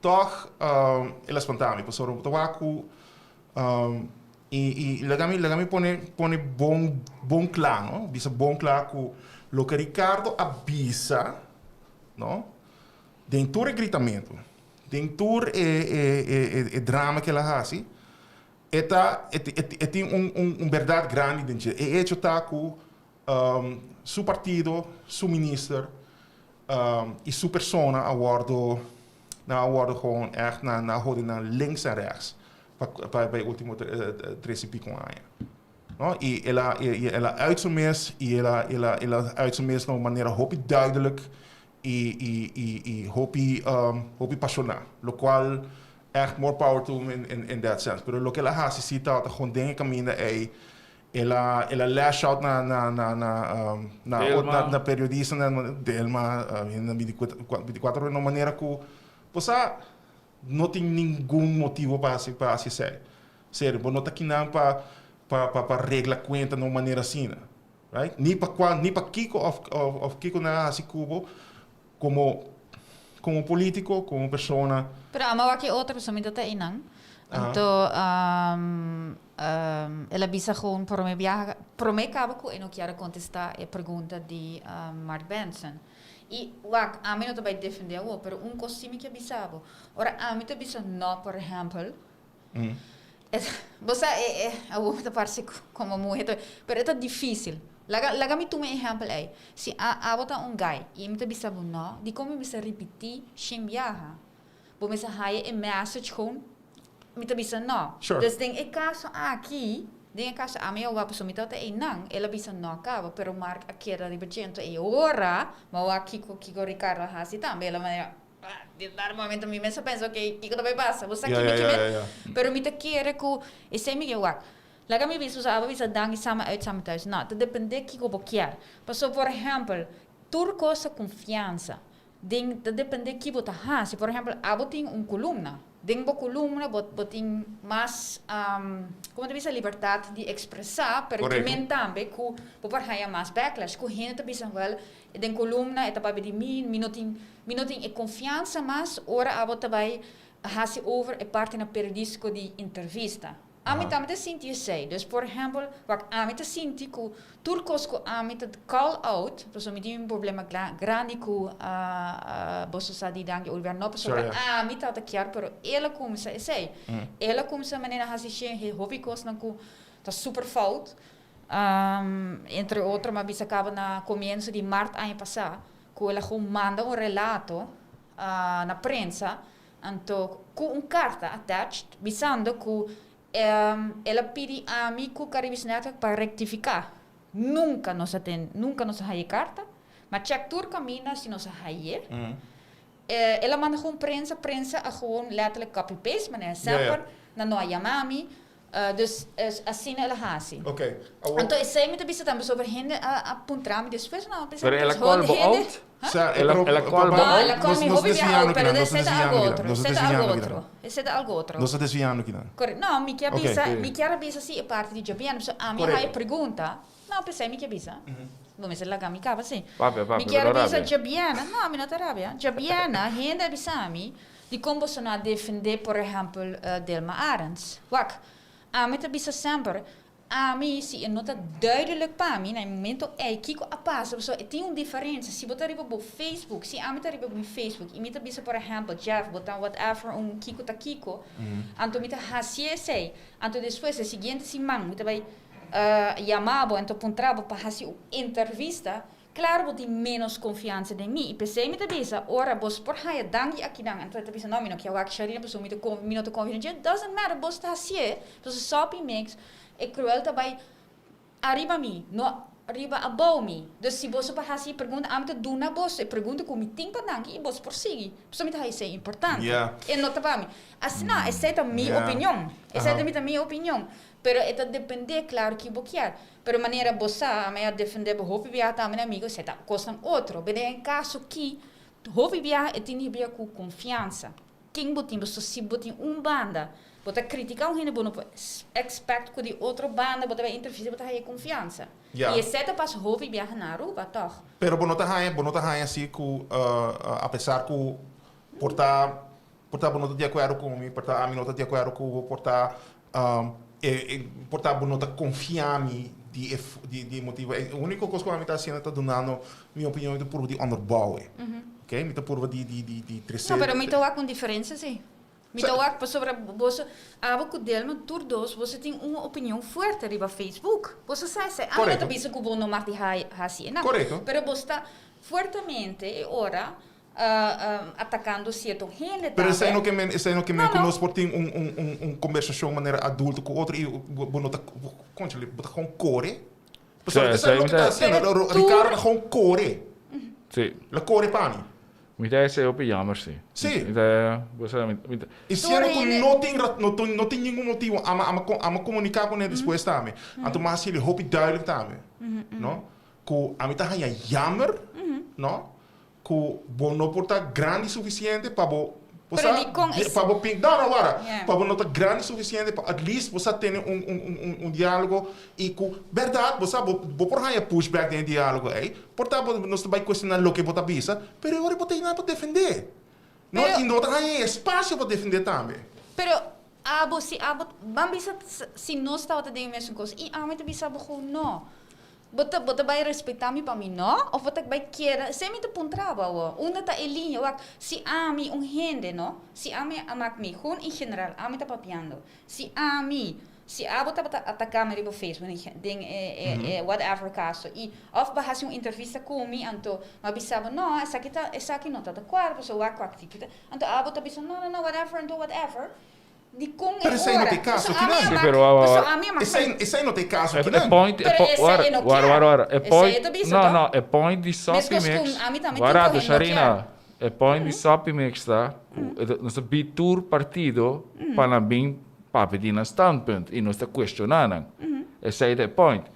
toch elas espontâneo, pessoal, o tabaco e legami pone bom claro, no? Bisa bom claro que lo que Ricardo avisa, no? Dentro do gritamento, dentro do drama que ela faz, tem verdade grande dentro. E hecho tá que seu partido, seu ministro e sua persona awardo gewoon echt naar links en rechts. Para o último 3 e pico anos. No? E ela uit zijn mes, e ela uit zijn mes de uma maneira hopi duidelijk e hopi passional. Lo qual echt more power to him in that sense. Pero lo que ela faz, se tá gewoon dingen caminha ela lash out na periodista, na Delma, na 24 de uma maneira que você não tem nenhum motivo para se ser. Sério, não está aqui para reglar conta de uma maneira assim, right? Nem para Kiko ou Kiko na assim como político, como pessoa. Pero ama aqui outra pessoa me dá inang. Então, ela bisa gewoon por me acaba que eu não quero contestar a pergunta de Mark Benson. E a mim não também defender o, pero costume que bisabo. Ora a mim também não, por exemplo. Você a outra parte como mulher, pero é difícil. Laga me toma exemplo aí. Se a bota guy e me também bisabo não, de como me se repetir sem viajar. Vou me se hire message gewoon me também não. Sure. Dus denk ik caso aqui. Dingen caso a mim eu vou pessoa me tá não, ela bisa não acaba, pero Mark aqui era divergente e ora, mas aqui com Ricardo assim também, ela maneira de dar momento me pensa ok, que também passa, você aqui me pero me tá querer que esse me eu Laga me bisa usava bisa dangi sama uit sama thuis. Não, te depende que eu vou querer. Passou por exemplo, turco essa confiança. Te depende que você tá, se por exemplo, abo tem coluna. Dentro da coluna, você tem mais, como te diz, a liberdade de expressar, pero também também que você vai mais backlash, que a gente também sabe, dentro da coluna, é para de mim não tem confiança, mas ora você vai fazer over a parte na periodístico de entrevista. A mim também sinto isso. Dus, por exemplo, a mim sinto que turcos que a mim call out, porque eu tenho problema grande com você sabe que o governo não precisa a mim tá quer, pero ela começa a sei. Ela começa a maneira a fazer hobby coisas que tá super fout. Entre outras, mas isso acaba na começo de março ano passado, que ela manda relato na prensa, então com carta attached, dizendo que ela pede a mim que o Caribbean Network para rectificar. Nunca nos há carta, mas check tur caminha se nos há. Ela manda gewoon prensa a gewoon letterlijk copy-paste, maar sempre na noia mami. Dus assim ela faz. Ok. Então, esse é muito bem também sobre gente apontar-me depois não. Pero ela call out? Ela call out? Ela call me hobby viajado, pero esse é algo outro. Esse é algo outro. Não se desviando aqui, não. Correto. Não, me quer avisa se a parte de Jabiano, a minha aí pergunta. Não, pensei me quer avisa. Vamos lá cá, me cava assim. Me quer avisa Jabiana. Não, me não tá rabia. Jabiana, gente avisa-me de como você não defender, por exemplo, Delma Arends. Wak. A mim também sempre, a mim se eu não está duidelijk para mim, no momento kiko a passa, tem uma diferença. Se botar riba no Facebook, se a mim tá riba no Facebook, e me também por exemplo, Jeff botar whatever kiko ta kiko, então me tá hacia sei, então depois a seguinte semana me também chamava, então pontrava para fazer entrevista, claro, você tem menos confiança em mim. E pensei, me pensa, ora, você por aí, dangue aqui, dangue. Então, eu pensei, não, eu quero que a pessoa me te convida. Doesn't matter, você está assim. Você só mix, é cruel também, arriba a mim, arriba a boa mim. Então, se você para assim, pergunta, a mim do na você, pergunta como tem para dangue, e você prossegue. Pessoa me isso é importante. E não para mim. Assim, não, essa é a minha opinião. Essa é a minha opinião. Pero itu depende, claro, que você quer. Pero maneira você, a minha defender, houve viajar também amigo, você tá custa outro. Mas em caso que houve viajar, é tem que com confiança. Quem botem, você se botem banda, você criticar gente, você expect que de outra banda, você vai interferir, você tem confiança. E esse pas houve viajar na rua, toch? Pero você não tá assim que, apesar que por estar não de acordo com mim, por estar a mim não de acordo com por estar portanto, não confiar em de motivo. A única coisa que eu estou fazendo é dando minha opinião de por de underbouwen. Ok? Não por de trecer. Não, mas eu com diferença, sim. Eu sobre você, que dele, tur dos, você tem uma opinião forte ali no Facebook. Você sabe, a mim não pensa que o bom não mate assim, não. Correto. Mas você está fortemente ora atacando certo gente. Pero isso é no que me nós por ter conversação de maneira adulta com outro e você está com core. Pessoal, isso é o que está sendo. Ricardo está com core. Sim. La core pani. Mitä se opi jammer sim. Sim. E se não tem nenhum motivo a comunicar com ele depois também. Então mas ele hope duidelijk também. Não? Que a mim está jammer, não? Que não por estar grande o suficiente para você grande o suficiente para at least você ter diálogo e que verdade você por aí pushback em diálogo aí portanto nós vai questionar o que você pensa mas agora você tem nada para defender não e não tem espaço para defender também pero se nós estamos a dizer a mesma coisa e a mim também sabe que não. Você vai respeitar me para mim, não? Ou você vai querer... Você me põe trabalho. Onde está a linha? Se a mim gente, não? Se a mim amak me, gewoon em geral, a mim está papiando. Se a você está atacando no Facebook, whatever caso, e of bahas uma entrevista comigo, então, mas sabe, não, essa aqui não está de acordo, so eu activo. Então, a você está não, whatever. Pero isso aí não tem caso aqui não. Isso aí não tem caso aqui não. É point de sopi mix. Guarda, Sharina. É point de sopi mix tá. Nós bitur partido para bem pedir na standpunt e nós está questionando. Esse é o point.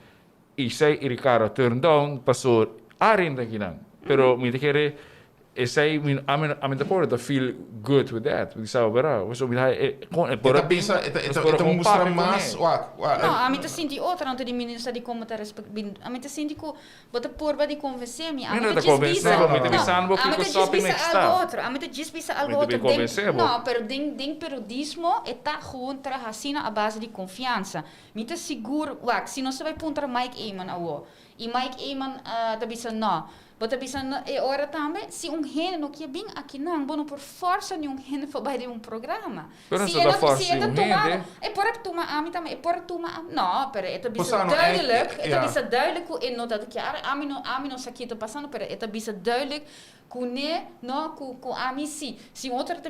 E sei Ricardo turn down passou ainda aqui não. Pero me querer I'm the part that feel good with that. Porque sabe, você me dá mostrar mais. Não, a mim te senti outra antes de ministra de como te respeitar. A mim te senti que você porba de convencer-me. A mim te dispisa algo outro. A mim te dispisa algo outro. Não, pero den periodismo está contra a base de confiança. Me te seguro, se não se vai contra Mike Eamon agora. E Mike Eamon te bisa não. Você pensa, é hora também, se gente não quer vir aqui, não, bom, por força de gente for vai de programa. Se ele tomar, é por tomar a mim também, é por tomar, não, pero é duidelijk, é duidelijk que é nota que a mim não sei que está passando, pero é duidelijk que não, que a mim sim, se outra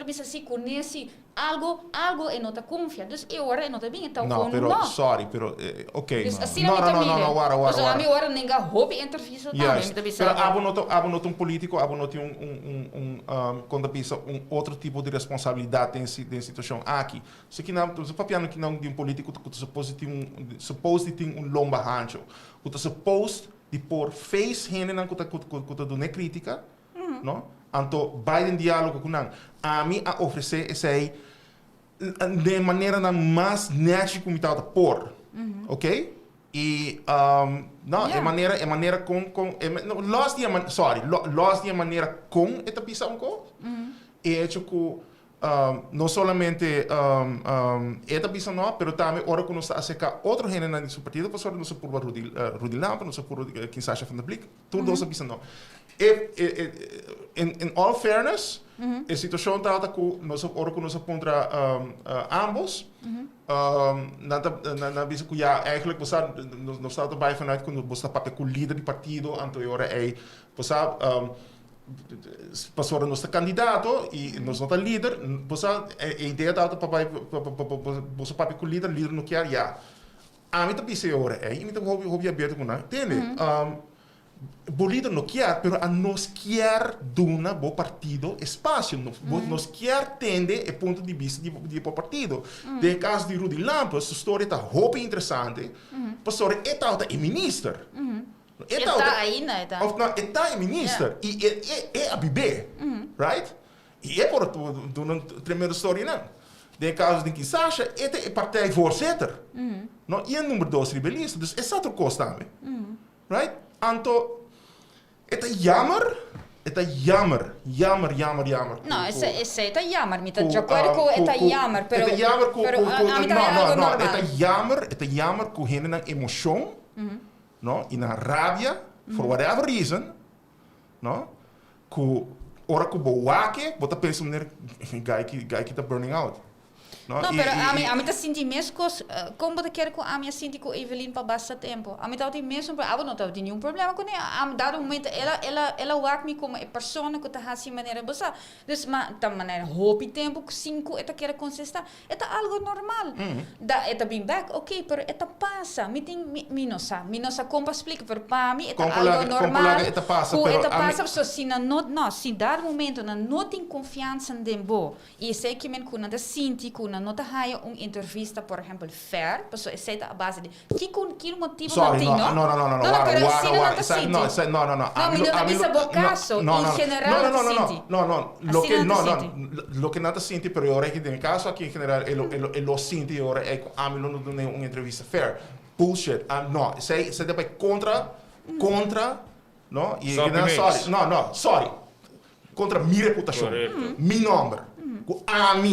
pensa assim, que não se algo é nota confia, dus é hora é nota bem, então não, pero sorry, pero ok, dus assim não, a mim hora ninguém hobby entrevista também. Pero há um político, há quando pensa outro tipo de responsabilidade em situação aqui. Se que não, se papiano que não de político, que supposed tem lomba rancho, que supposed de por face gente não que do crítica, não? Então Biden diálogo com não. A mim a oferecer esse de maneira mais natural como está por, ok? E não é maneira com los de maneira com esta pisa e hecho que não somente esta pisa não, pero também hora que nós acerca outro gênero na seu partido, por sorte não se por Rudy Lampa, não se por quem Sasha van der Blik, tudo essa pisa não. In all fairness, A situação trata com nós contra ambos. Na visa que ja eigenlijk we staan erbij vanuit que você papel com o líder do partido, Antônio é você passou nosso candidato e nós não líder, você a ideia da papai você papel com o líder não quer já. A mim também se ora é, e mim também hobby aberto com nada, entende? O líder não quer, pero a nós quer dona bo partido espaço, nós quer tende o ponto de vista de partido. De caso de Rudy Lampers, a história está muito interessante, pastor é ministro. Está ainda, está. Of não, é ministro e é a bebê, right? E é por uma tremenda história não. De caso de Kinshasa, é partijvoorzitter. Não, e é número 2 rebelista, dus é outra coisa também. Right? Anto, het is jammer. Não, esse é jammer. Me está de acordo com é jammer, pero het is jammer não, het is jammer que hen na emoção, no, e na rabia, for whatever reason, no, que ora que boaque, bota pensa meneer guy que tá burning out. No, pero a mim tá sentindo mesmo como eu quero que a minha sinta com Evelyn para bastante tempo. A mim tá mesmo, a não tá nenhum problema com ela. A dado momento ela wak me como a pessoa que tá assim maneira bossa. Dus mas tá maneira hope tempo que 5 eta quer consistir. É algo normal. Da é bem back, ok, pero é passa. Me tem minosa como explica, pero para mim é algo normal. É passa, pero passa só se não, se dado momento não tem confiança em dembo. E sei que men com nada sinti com não está haya entrevista, por exemplo, fair, pessoa aceita a base de que motivo não tem, não? Não, lo que nada sinti, pero ahora que en caso aqui em general, lo sinti ahora é que a mim não dá uma entrevista fair. Bullshit. Não, sei depois contra, não? E sorry. Contra minha reputação, meu nome. A mim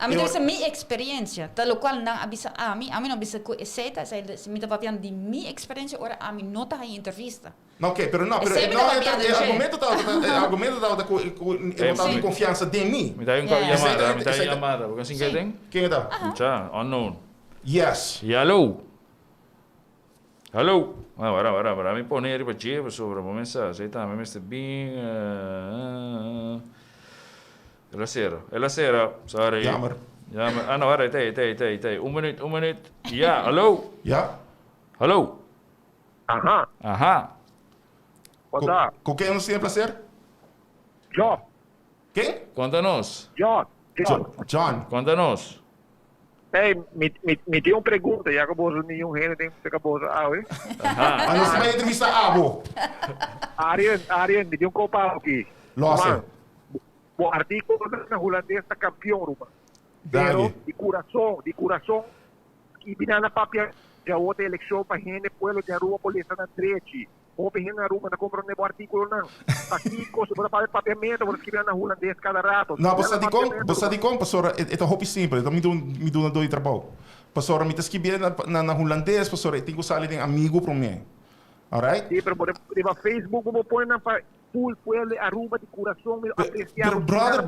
a mim deve minha experiência, tal qual não avisa a mim não avisa que aceita, se me tá papiando de minha experiência, ora a mim não tá em entrevista. Ok, pero argumento de confiança de mim. Me dá chamada, porque assim que tem? Quem é da? Já, unknown. Yes. Hello. Agora me pone aí para ti, sobre a mensagem, aceita, me está bem. Ela será, sorry. Jammer. Não, agora tem. Minuto. Ja, hallo. Ja. Hallo. Aha. Com quem você tem prazer? John. Quem? Conta-nos. John. Conta-nos. Hey, me deu uma pergunta, já acabou nenhum reino tem que acabou hein? A nossa vai entrevista Abo. Arian, me deu um copa aqui. Nossa. O artigo na holandês está campeão, Ruma. Pero de coração, que binana papia já outra eleição para gente, pueblo de rua polícia na trete. Ou bem na rua, não compra nenhum artigo não. Aqui coisa para papiamento, para escrever na holandês cada rato. Não, você de como, pastora, é hobby simples, então me dá dois trabalho. Pastora, me escrever na holandês, pastora, eu tenho que sair de amigo para mim. Alright? Sim, pero por Facebook vou pôr na full pueblo Aruba de coração, me apreciar. Pero brother,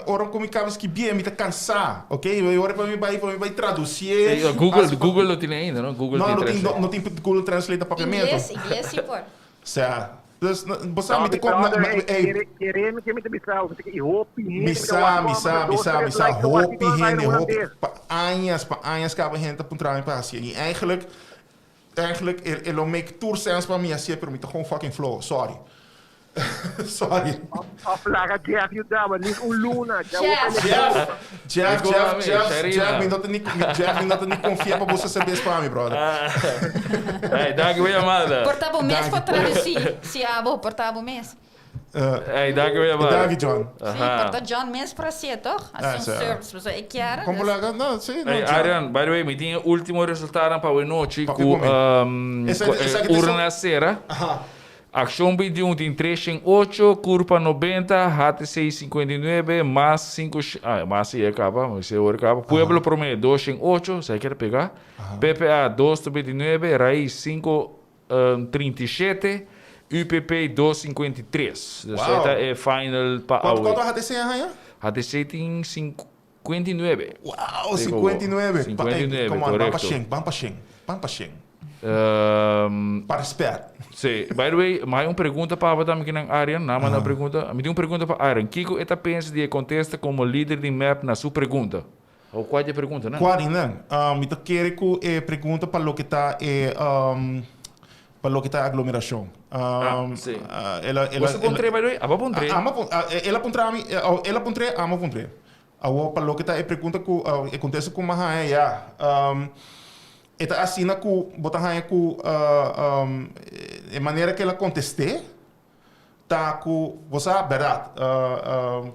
ora como cabe escrever, me tá cansar, ok? Ora para mim vai traduzir. Google não tem ainda, não? Google não tem Google Translate papiamento. Inglês sim pode. Certo. Dus você me tem querendo que me bisau, que roupa, misa roupa, anhas acaba gente por trás para assim. E eigenlijk ele make tour sense para mim assim, pero me tá com fucking flow, sorry. A plaga Jeff you dá, mas Luna, Jeff, me não tem confia para você saber para mim, brother. Dank u chamada. Portava mês para traduzir, se portava mês. Dank u chamada. Dank John. Sim, porta John mês para si, toch? Assim service, pessoa é chiara. Como lá, não, sim. Arian, by the way, me tinha último resultado para o noite com urna cera. Ação pediu em 308, curva 90, rate 659, mais 5, mais é capa, mas é hora capa. Pueblo promedio 208, você quer pegar? PPA 229, raiz 5, 37, UPP 253. Dus esta é final para Quanto HTC aí? HTC tem 59. Uau, 59. 59, Come on, correcto. Vamos para Shen. Para esperar. Sim, by the way, mais uma pergunta para você também na Arian, nama na pergunta. Me tem uma pergunta para Arian. Kiko eta pensa de contesta como líder de map na sua pergunta. Ou qual é a pergunta, né? Qual não? Me quer que pergunta para o que está para o que está aglomeração. Sim. Você pontrei, by the way? Aba pontrei. Ela pontrei, ama pontrei. Agora para o que está pergunta que acontece com uma raia. Eta assina que botar raia que a maneira que ela conteste tá com você verdade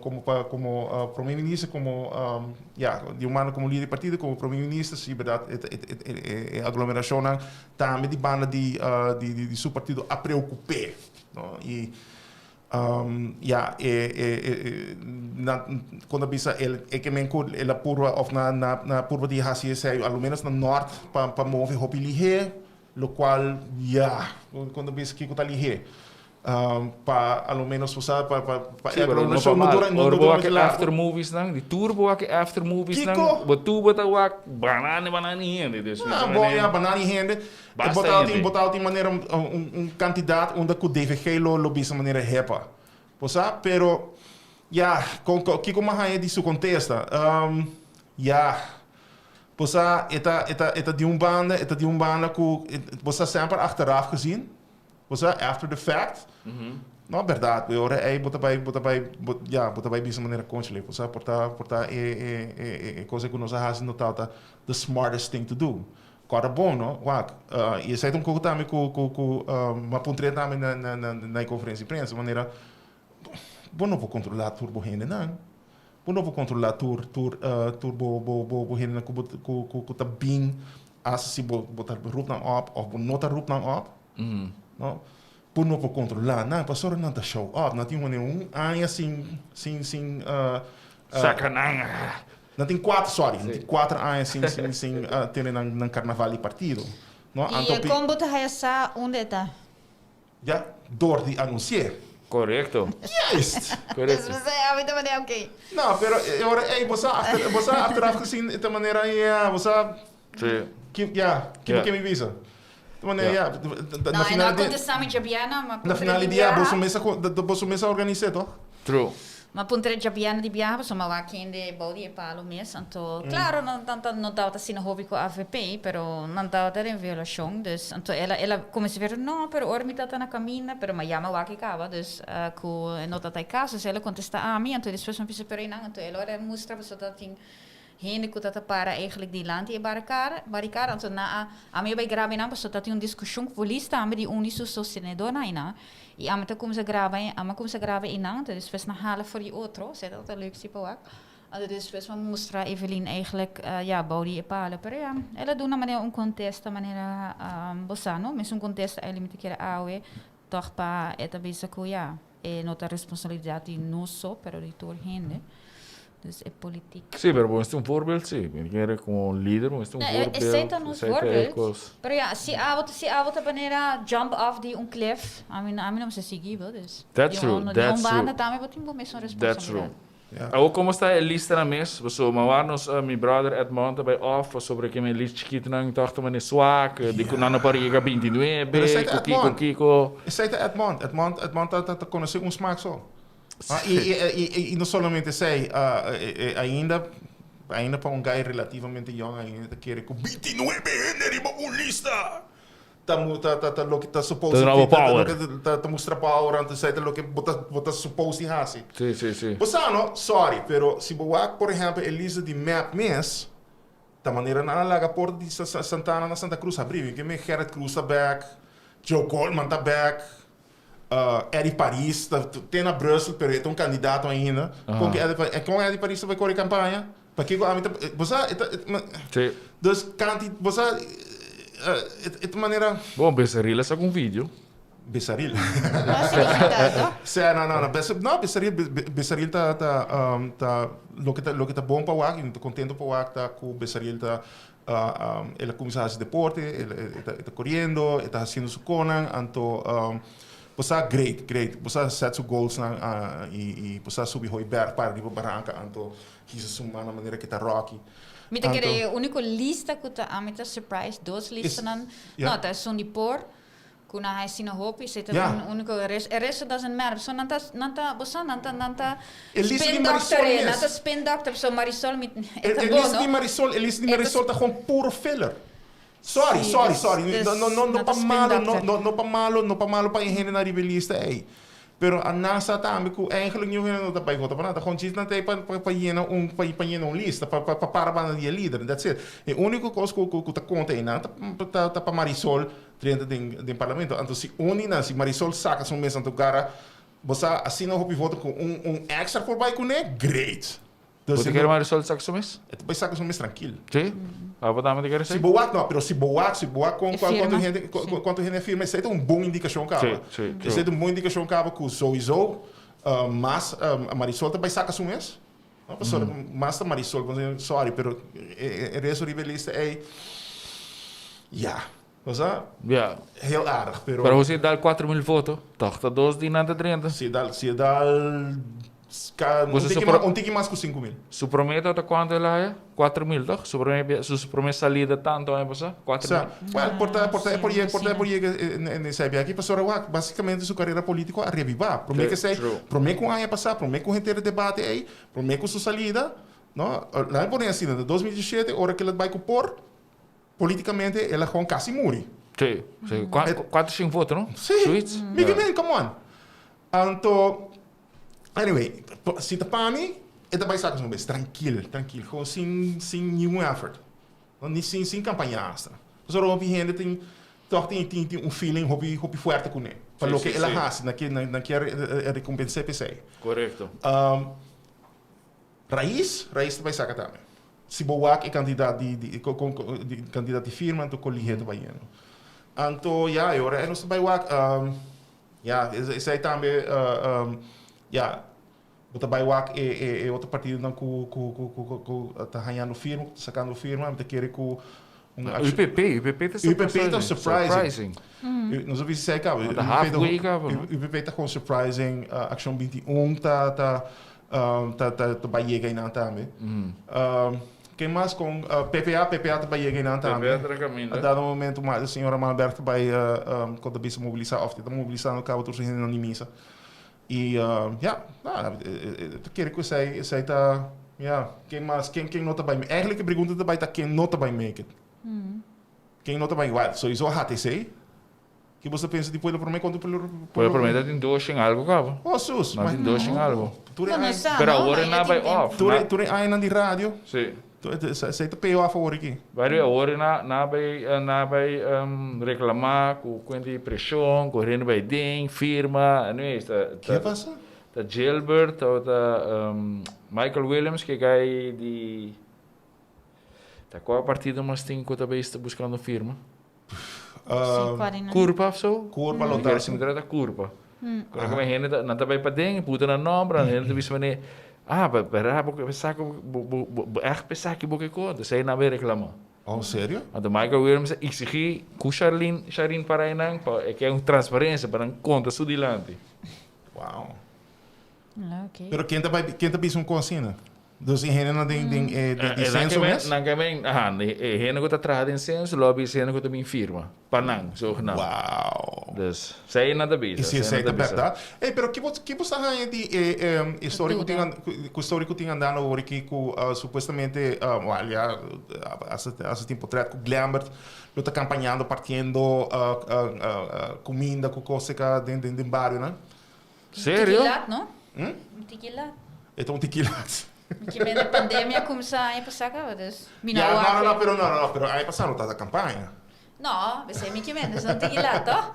como primeiro-ministro como de humano como líder de partido como primeiro-ministro sim verdade a aglomeração tá me de banda de seu partido a preocupar e quando bisa que me ela purva of na purva de Hasia sei ao menos na norte para mover hopi lihe lo qual quando bisa que tá lihe para ao menos usar para não dura after movies nang di turbo aqui after movies nang betul wak banani hende dus banani hende botar de maneira candidato onde que o DVG lo bisa maneira repa posa pero com que como é de seu contexto posa eta de banda que posa sempre achteraf gezien posa after the fact não verdade agora botar vai bisa maneira constante posa portar coisa que nós fazemos tá the smartest thing to do agora bom não e sai pouco também com uma pontre também na conferência de imprensa maneira bom não vou controlar turbo rende não bom não vou controlar turbo rende que tá bem se botar roep na op of nota roep na op não bom não vou controlar não passou não tá show up não tem maneira ano assim sacanagem. Não tem 4 anos sem ter no carnaval e partido. Não? E como você essa onde está? Já, door de anunciar. Correto. Yes! Correto. Você é de maneira ok. Não, pero agora você achteraf gezien de maneira você Sim. que me visa. De maneira na final de contestamos Jabiana, mas na final de dia você mesa organizar, toch? True. Ma puntre Jabiana di Biaba, insomma, va che de body e palo mes, anto claro, non tava sino hobby com AVP, pero non tava in violação, dus anto ela come se ver no, pero ora mi tata na cammina, pero ma yama wa che cava, dus co nota tai caso, se ela contesta a mim, anto depois não precisa per in anto ela ora mostra so dat ting heen que tata para eigenlijk die land e barricade, anto na a mim vai gravar não, so dat een discussão volista, a mim die uniso sostenedor na ina. E a como se grava em Nantes, dus depois na halen voor die outro, sei dat leuk tipo ook. En dus depois vamos mostrar Evelyn eigenlijk body e pala, pero ela doet na maneira contexto, maneira bossano, mas contexto ela me quer awe, toch pa eta bisa ko e nota responsabilidade não só, pero de todo gente. Dus é política. Sim, pero este é voorbeeld, sim. Ik ben como líder, mas este é voorbeeld. É aceita nos voorbeeld. Pero se a outra maneira jump off de cliff, a mim não se seguir, dus. That's true. That's true. Também botem mesmo responsabilidade. That's true. Ook como está a lista na mesa, so mawarnos meu brother Edmond bij off sobre que me list chiquito nang tocht man is swak, de kunana pariga 29, Kiko. Sei Edmond tá conhecer smaak só. E não somente sei, ainda para guy relativamente jong, ainda quer com 29 anos lista. Tá lo que tá suposto tá mostra power antes sei lo que bota suposto e assim. Sim. Bosano, sorry, pero se boak por exemplo Elisa de map mes, da maneira na laga porta de Santana na Santa Cruz abriu, que me Gerrit Cruz tá back, Joe Coleman tá back. Eddie Paris tem na Brussels, pero é candidato ainda. Com Eddie Paris vai correr campanha. Porque você dus canti você de maneira bom Bessaril essa com vídeo Bessaril não Bessaril tá lo que tá bom para o tô contente para o tá com Bessaril tá ele começa a fazer deporte, ele está correndo, ele está fazendo su conan, então você great, você set seus goals e você subir o berg para arriba barranca, então isso é uma maneira que está rocky. Me te querer único lista que tá amita surprise dos listas não tá são de por que na high sino hope se tá único resto doesn't matter so nanta spin doctor nanta spin doctor so Marisol mit Elise de Marisol tá com puro filler. Sorry. Não para malo para engenheiro na revista aí. Pero a NASA também que eigenlijk não é nada para votar para nada. Gewoon não tem para llenar lista para de líder. That's it. E único coisa que tá conta aí não tá para Marisol dentro do parlamento. Então se Marisol saca sua mesa do cara, você assina o voto com extra por vai com great. Você quer Marisol saca sua mesa? Vai saca sua mesa tranquilo. Sim. A votar me quer se boa não, pero se boa com quanto gente firma, isso é bom indicação cara. Isso é bom indicação cara que sowieso mas a Marisol também saca sua mesa. Não, professor, mas a Marisol, sorry, pero o resto rivalista é heel aardig. Pero você dá 4.000 votos, toch? Tá 2 de nada 30. Se dá um tique mais que 5.000. Su prometa tá quanto ela é? 4.000, toch? Su promessa salida tanto é você? 4.000. Well, por nesse aqui, professor, basicamente sua carreira política a revivar. Promete com a passar, promete com gente debate aí, promete com sua salida, não? Lá por assim, em 2017, hora que ela vai compor, politicamente ela com quase morre. Sim. 4, 5 votos, não? Sim. Miguel, come on. Então, anyway, se tá para mim, ele vai sacar uma vez, tranquilo, sem nenhum effort, sem campanha extra. Só o gente tem feeling hobby forte com ele, para o que ele faz, naquela recompensa PC. Correto. Raiz vai sacar também. Se boa é candidato de firma, então colher vai indo. Então, agora é nosso baiuac, isso aí também, o Tabaiuac é outro partido que está ganhando firma, sacando firma, mas quer que o UPP está surprising. Nós ouvimos isso aí, cara. O UPP está com surprising, Action 21 está para chegar aí também. Quem mais com PPA está chegar aí também. A dado momento, a senhora Malberto vai quando a mobilizar, ou está mobilizando o cabo dos gente na missa. E, quero que você está, quem mais, quem não está bem, eigenlijk a pergunta também está quem não está bem make it. Quem não está bem, sowieso hat hij sei. Que você pensa depois do primeiro quando por primeiro tem dois em algo, cabo. Oh, sus, mas tem dois em algo. Pero agora não vai off. Tu aí na de rádio. Sim. Você tá pay off agora aqui. Vai agora na vai reclamar com de pressão, correndo vai den firma, não é isso? Que passa? Da Gilbert ou da Michael Williams que cai de da qual partido mas tem que também está buscando firma. Curva só? Curva lotar. Se me trata curva. Quando a gente não tá bem para den, puta na nombra, a gente bisa mané. Porque pensar que boca conta, sei não vai reclamar. Oh, sério? Então Michael Williams exigir com Charlene para aí é que é transparência para conta sudilante. Uau. Okay. Pero quem tá pensando com assim? Dus in henen na de censo mes? Nang kami, henen ko tatraha din censo, lobby henen ko também firma. Panang, so na. Wow. Dus, say na da bisa. Isso é verdade. Pero que você ganha de histórico tinha andando agora que supostamente, olha, há tempo atrás com Glambert, ele está campanhando, partindo comida com coisa dentro do bairro, né? Sério? Tequilat, não? Tequilat. É um tequilat. Que meio da pandemia começar a passar cabeças. Não, pero aí passaram tá da campanha. Não, você me que menos não tem lá, tá?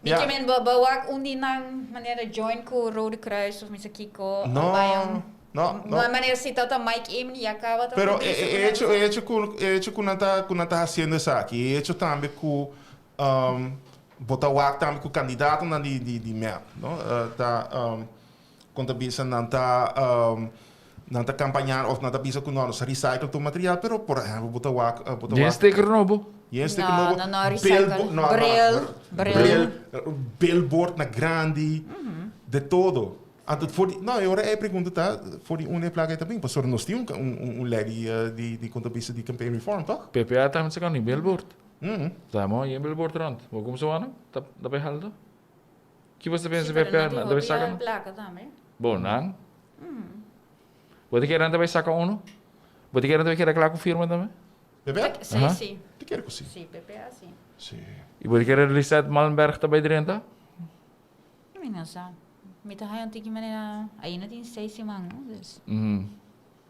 Me que menos bawak nang maneira join com o Rode Kruis of misa Kiko. Não. Maneira se tá Mike Emily e acaba. Pero hecho que não tá fazendo isso aqui. Hecho também com botar o também com o candidato na de MEP, não? Tá quando a bisa não tá nanta campanhar of nanta bisa kuno sa recycle to material pero por exemplo buta wak Geen sticker nobo? No, recycle. Billboard na grande, de todo. Eu pergunto tá, voor die une placa também, pastor nós tínhamos lei de contabista de campaign reform, toch? PPA também se kan billboard. Tá bom, e billboard rond. Vou começar ano? Tá bem haldo? Que você pensa PPA? Tá bem saca? Placa também. Bom, não? Você quer andar bem saca uno? Você quer andar bem claro com firma também? PPA? Sim. Eu quero que sim. Sim, PPA sim. Sim. E você quer realizar Malmberg também dentro? Eu não sei. Met hij een tikje met een 6 man, dus.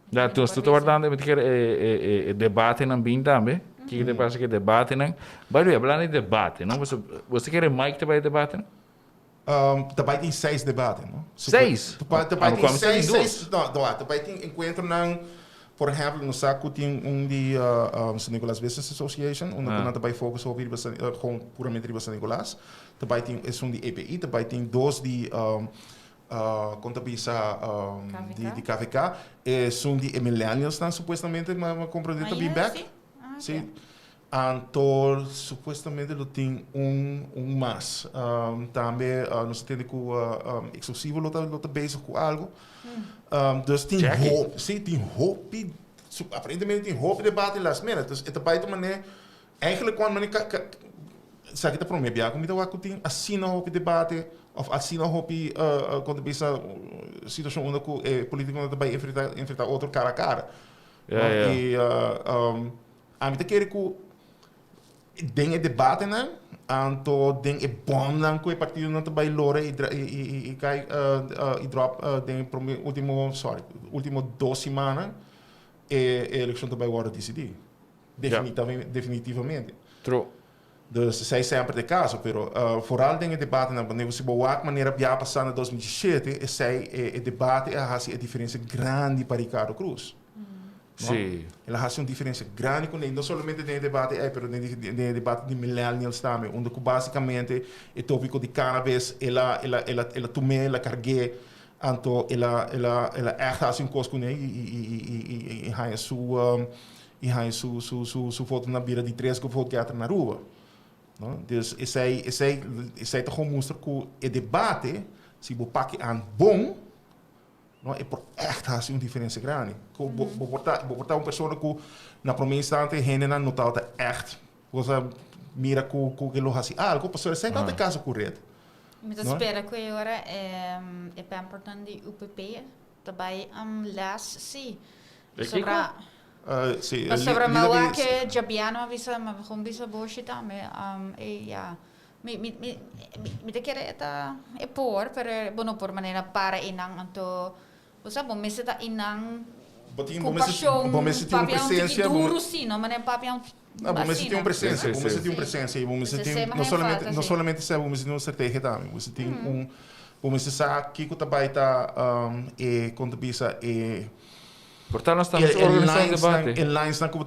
Ja, toen stond er dan met keer debate in Ambien também. Que de passa que debate não. By the way, falando de debate, não? Você quer mic também debate? Também tem 6 debates, não? 6? Também tem 6. Não, também tem encontro não. Por exemplo, no saco tem de São Nicolás Business Association, onde também focusa gewoon puramente de São Nicolás. Também tem de EPI, também tem 2 de contabiliza de KVK. São de millennials, supostamente, mas comprometem também back. Sim. Então, supostamente, ele tem mais. Também, nós temos que exclusivo, ele bezig com algo. Dus tem hoop, sim, tem hoop, aparentemente tem hoop debate last minute. Dus het bij de manier, eigenlijk kwam men zeg ik het voor mij bij, kom je daar ook tegen, assim não hoop debate of assim não hoop quando pensa situação onde o político não vai enfrentar outro cara a cara. E a mim te quer que dingen debate né, anto ding e bom não que o partido não vai lore e cai e drop ding último 2 semanas e a eleição também agora decidir definitivamente. True. Dus zij zijn per de caso, pero vooral dingen debate na wanneer we welke maneira via passar na 2017 e zij e debate e hasi a diferença grande para Ricardo Cruz. Sim. Ela hasi uma diferença grande com ele, não somente de debate pero de debate de millennials também, onde basicamente o tópico de cannabis ela tomei, ela carregue, anto ela echt hasi kost com ele e hij su foto na beira de 3 gevolg na rua. No? Dus zij toch gewoon moest que o debate, se você pakken aan bom, no, é por echt haast uma diferença grande. Botar uma pessoa que na primeira instante rende na nota echt, você mira que lo hace algo, pessoa sem tanto caso correto. Met espera que agora é importante de UPP também las sim. Sobre sobre Mauá que Jabiano avisa bullshit também me te quer é por pero por maneira para inang anto você bom me está inang compaixão bom me tem uma presença duro sim não mas é papião bom me tem uma presença bom me tem não somente se bom me tem uma estratégia também você tem bom me sabe que o trabalho tá e contabiliza e Portanto, nós estamos organizando debate. Em lines na kubo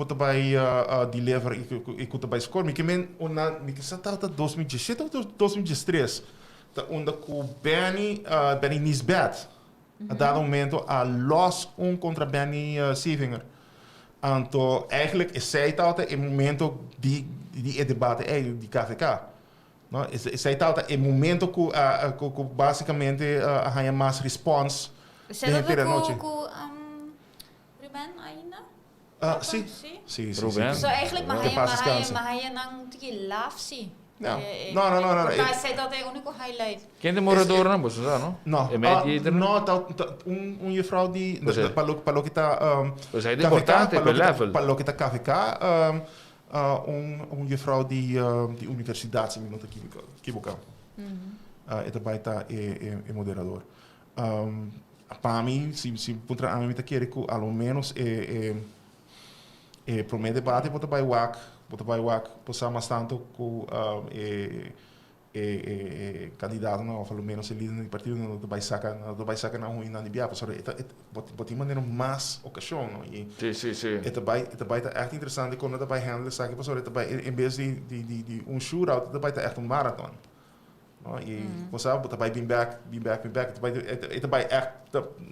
tabay deliver e kubo tabay score. Porque men ona mikisa tata 2017 ou 2013, tá onde ku Benny Nisbet a dado momento a los contra Benny Sievinger. Então, eigenlijk is zij tata em momento die debate de KVK. No, zij tata em momento que basicamente há mais response. Você não com Ruben ainda? Sim. Ruben. So eigenlijk mag hij nang tiki laaf sim. Não. Porque sei dat é o único highlight. Quem é morador não, você sabe, não? Não, juffrouw die para que tá Você é importante para level. Para que tá KVK, juffrouw die universidade se não tá equivocado. E também tá é moderador. Para mim, se contra a mim te quer que ao menos para o meu debate bota vai wak passar mais tanto com candidato não, ou pelo menos ele líder do partido não vai sacar na ruim na Libia, porque bota de maneira mais ocasião, não? E sim. É vai tá echt interessante quando ele vai handle saque, porque em vez de shootout, ele vai tá echt marathon. E você vai bem back. Het vai echt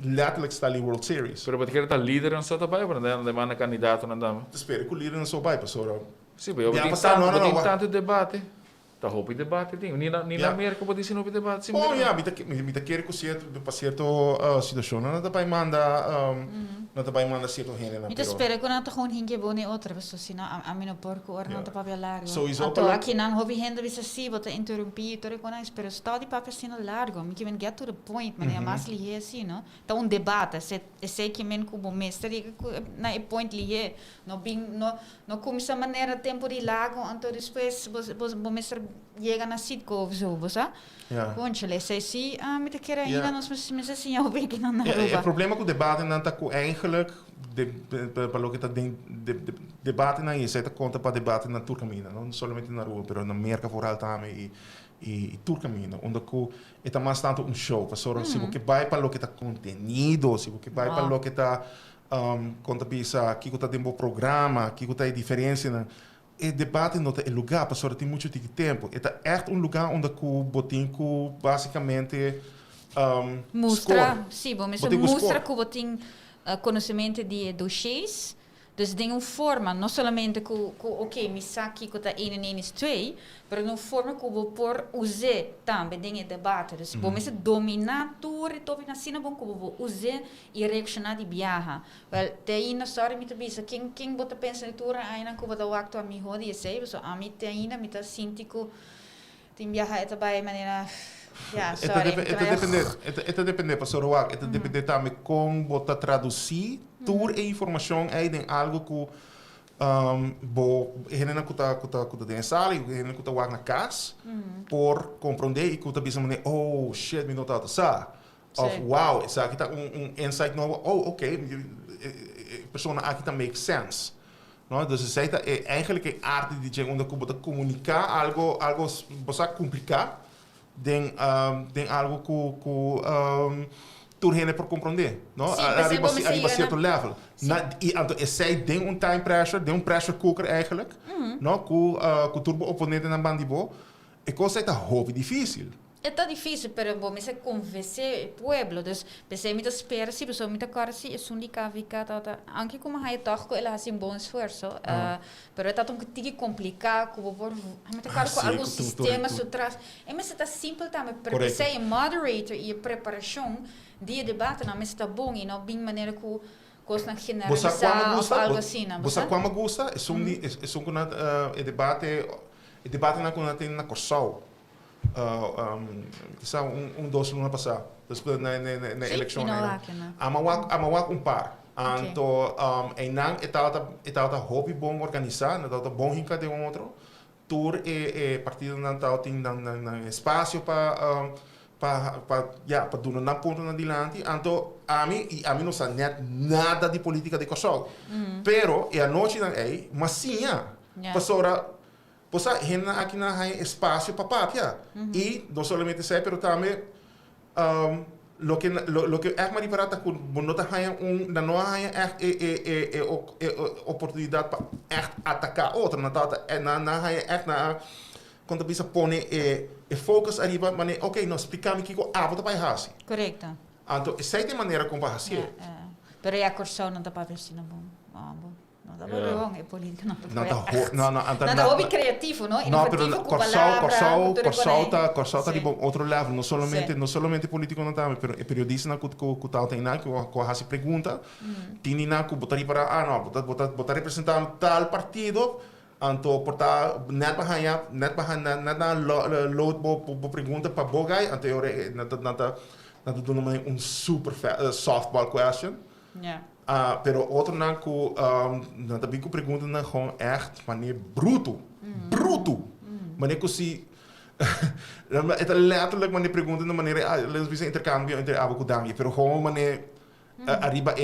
letterlijk staan in World Series. Pero porque ele tá líder não só tá vai, para não demanda candidato não dá. Espero que o líder não só vai, pessoal. Sim, eu vou tanto debate. Tá roupa debate tem. Nem na América pode ser no debate. Oh, ja, me quer que certo situação, não tá vai mandar certo gênero. Me espera que não tá com ninguém bom nem outra pessoa, senão a mim não porco ou não tá papel largo. Sowieso. Então aqui não houve gente visa assim, bota interromper, todo quando espera está de papel assim largo, me que get to the point, mas é mais lié assim, não? Então um debate, sei que men como mestre na point lié, não começa maneira tempo de lago, então depois o mestre chega na sitco of zo, bosa? Ja. Conchele, sei sim, me te quer ainda nós me assim, eu bem que não na rua. O problema com o debate não tá com eigenlijk para o que tá debate na isso, tá conta para debate na Turcamina, não somente na rua, mas na América fora também e Turcamina, onde que é mais tanto show, para só se você vai para o que tá contenido, se você vai para o que tá conta pensa, que tá dentro do programa, que tá a diferença na o debate não é lugar para só ter muito tempo. É echt lugar onde o botinho basicamente mostra, sim, bom, mas mostra que o botinho conhecimento de dossiers. Dus tem uma forma, não somente que ok, me saque que está 1 e 1 é 2, mas uma forma que eu vou pôr usar também tem debate. Dus bom, mas dominar tudo e tudo na cena bom que eu vou usar e reaccionar de viagem. Well, tem na história me também, quem bota pensa em tudo ainda que eu vou dar a mim roda e sei, so a mim tem ainda me tá sentindo que tem viagem é também maneira. Ja, sorry. Het depende, pastor Wak. Het depende também como você traduzir toda a informação aí em algo que gente que tá dentro sala, gente que tá wak na casa, por compreender e que tá pensando, oh shit, me não tá sa. Of wow, isso aqui tá insight novo. Oh, ok, persona aqui tá make sense. No? Dus zij tá eigenlijk een arte die je onder kunt communiceren, algo você complicar. Den algo que tu rende por compreender, não? Arriba certo level. E zij tem time pressure, tem pressure cooker eigenlijk, não? Que turbo oponente na bandibo, e coisa é hobby difícil. É difícil, pero bom, mas é convencer o pueblo, dus pensei muito espera se pessoa muito cara se é única fica tá, anche como hai toch que ela faz bom esforço, pero é tão que tem que complicar, como por muito cara com algum sistema so traz, mas é simples também, pero pensei moderator e preparação de debate, não, mas está bom e não bem maneira que coisa na generalizar ou algo assim, não? Você como gosta? É debate na Corsal. Quizá dos no passado, depois na eleição amawak par. Então, enang etata hobby bom organizar, etata bom hinca de outro. Tour partido na tal tem na espaço para dar na ponta na dilante. Então, a mim não sabe nada de política de Kosovo. Pero a noite aí, mas sim, passora você tem aqui na espaço para papia e não somente isso, mas também lo que é mais barato que não tem oportunidade para atacar outro, não é na quando você põe focus arriba, mas ok, nós explicamos que a volta vai fazer. Correto. Então, essa é a maneira como vai fazer. Pero a Corsão não dá para ver se não bom. Não dá para é política não dá hobby criativo, não? Inovativo com Corsal tá de outro level, não somente político não tá, mas é periodista que tal tem que faz pergunta, tem na que botar para botar representando tal partido, então portar net para load bo pergunta para bogai, então nada do nome super softball question. Pero outro não que também que pergunta não gewoon echt manier bruto, manier que se é letterlijk manier pergunta de maneira eles dizem intercâmbio entre abo com dami, pero gewoon manier arriba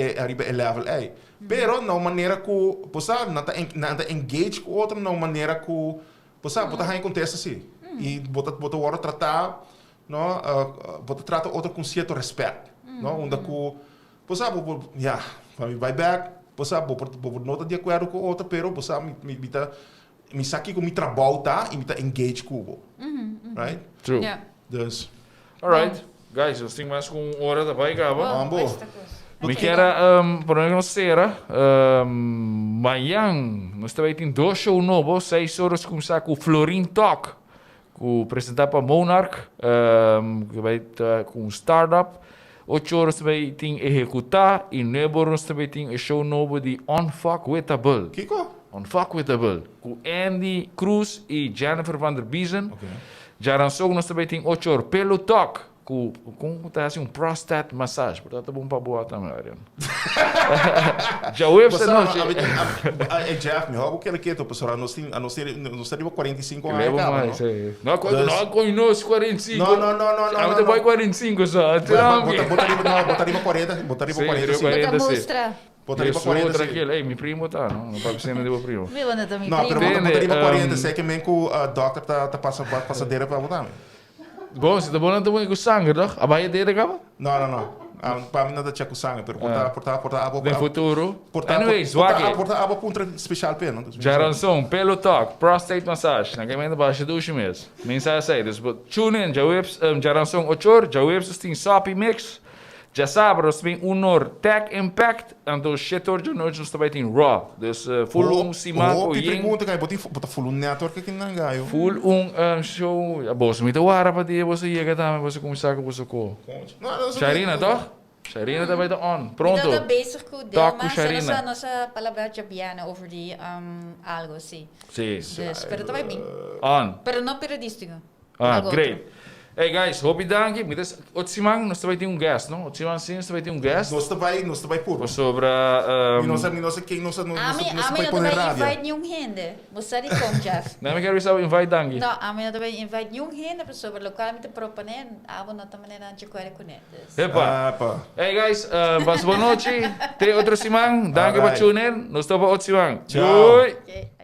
é level A. Pero não maneira que você não engage com outro, não maneira que você botar em contexto assim e botar o tratar, não botar trata outro com certo respeito, não onde que você vai back, você não está de acordo com outra, pero você me sabe que me trabalha e me engage com o, right? True. Dus. Alright. Guys, nós temos mais com hora da vai, Gaba. Vamos. Me quero, por exemplo, amanhã, nós também temos 2 shows novos, 6 horas começar com o Florin Talk, com apresentar para Monarch, que vai estar com Startup. 8 horas também tem Executar e 9 horas também tem um show novo de Unfuckwithable. Kiko? Unfuckwithable, com Andy Cruz e Jennifer Van der Biesen. Okay. Já nós também tem 8 horas Pelo Talk, com assim, prostate massage. Portanto, é bom para boa também, Ariane. Já o UFC não... É Jeff, me rouba o que ele quer, pessoal. Nós temos 45 anos. Leva mais, não conheço 45. Não. Ainda vai 45 só. Botaria para 40. Botaria para 40. Mostra. Botaria para 40. Tranquilo. Ei, meu primo tá, não para cena de meu primo. Meu anda também. Não, pero botaria para 40. Sei que o doctor tá passadeira para botar. Bom, você tá bom não com sangue, não? A baia dele acaba? Não. Para mim nada tinha com sangue, pero portar No futuro. Portar água para um especial pena. Jaranson, Pelo Talk, prostate massage. Na caminho baixa do mês. Mensagem aí, tune in, Jaranson 8 horas, já webs tem Sopi Mix. Já sabe, nós temos Tech Impact, então 7 horas de noite nós também tem Raw. Dus full Simaco e pergunta que bota full network que não ganha. Full show, a bolsa muito wara para dia você chega também, você começar com você com. Sharina, toch? Sharina também tá on. Pronto. Ik ben bezig com o Talk Delma, com Sharina. nossa palavra jabiana over die algo assim. Sim. Dus, pero também bem. On. Pero não periodístico. Great. Hey guys, hope dank. Otsimang, nós também tem guest, não? Otsimang sim, nós também tem guest. Nós também por. Sobre nós quem nós vai pôr na rádio. Invite nenhum gente. Você como Jeff. Não me quero saber invite dank. Não, a mim também invite nenhum gente para sobre local me proponer, abo não também não te quero com eles. Epa. Hey guys, boa noite. Tem outro Simang, danke para tune in. Nós estamos Otsimang. Tchau. Okay.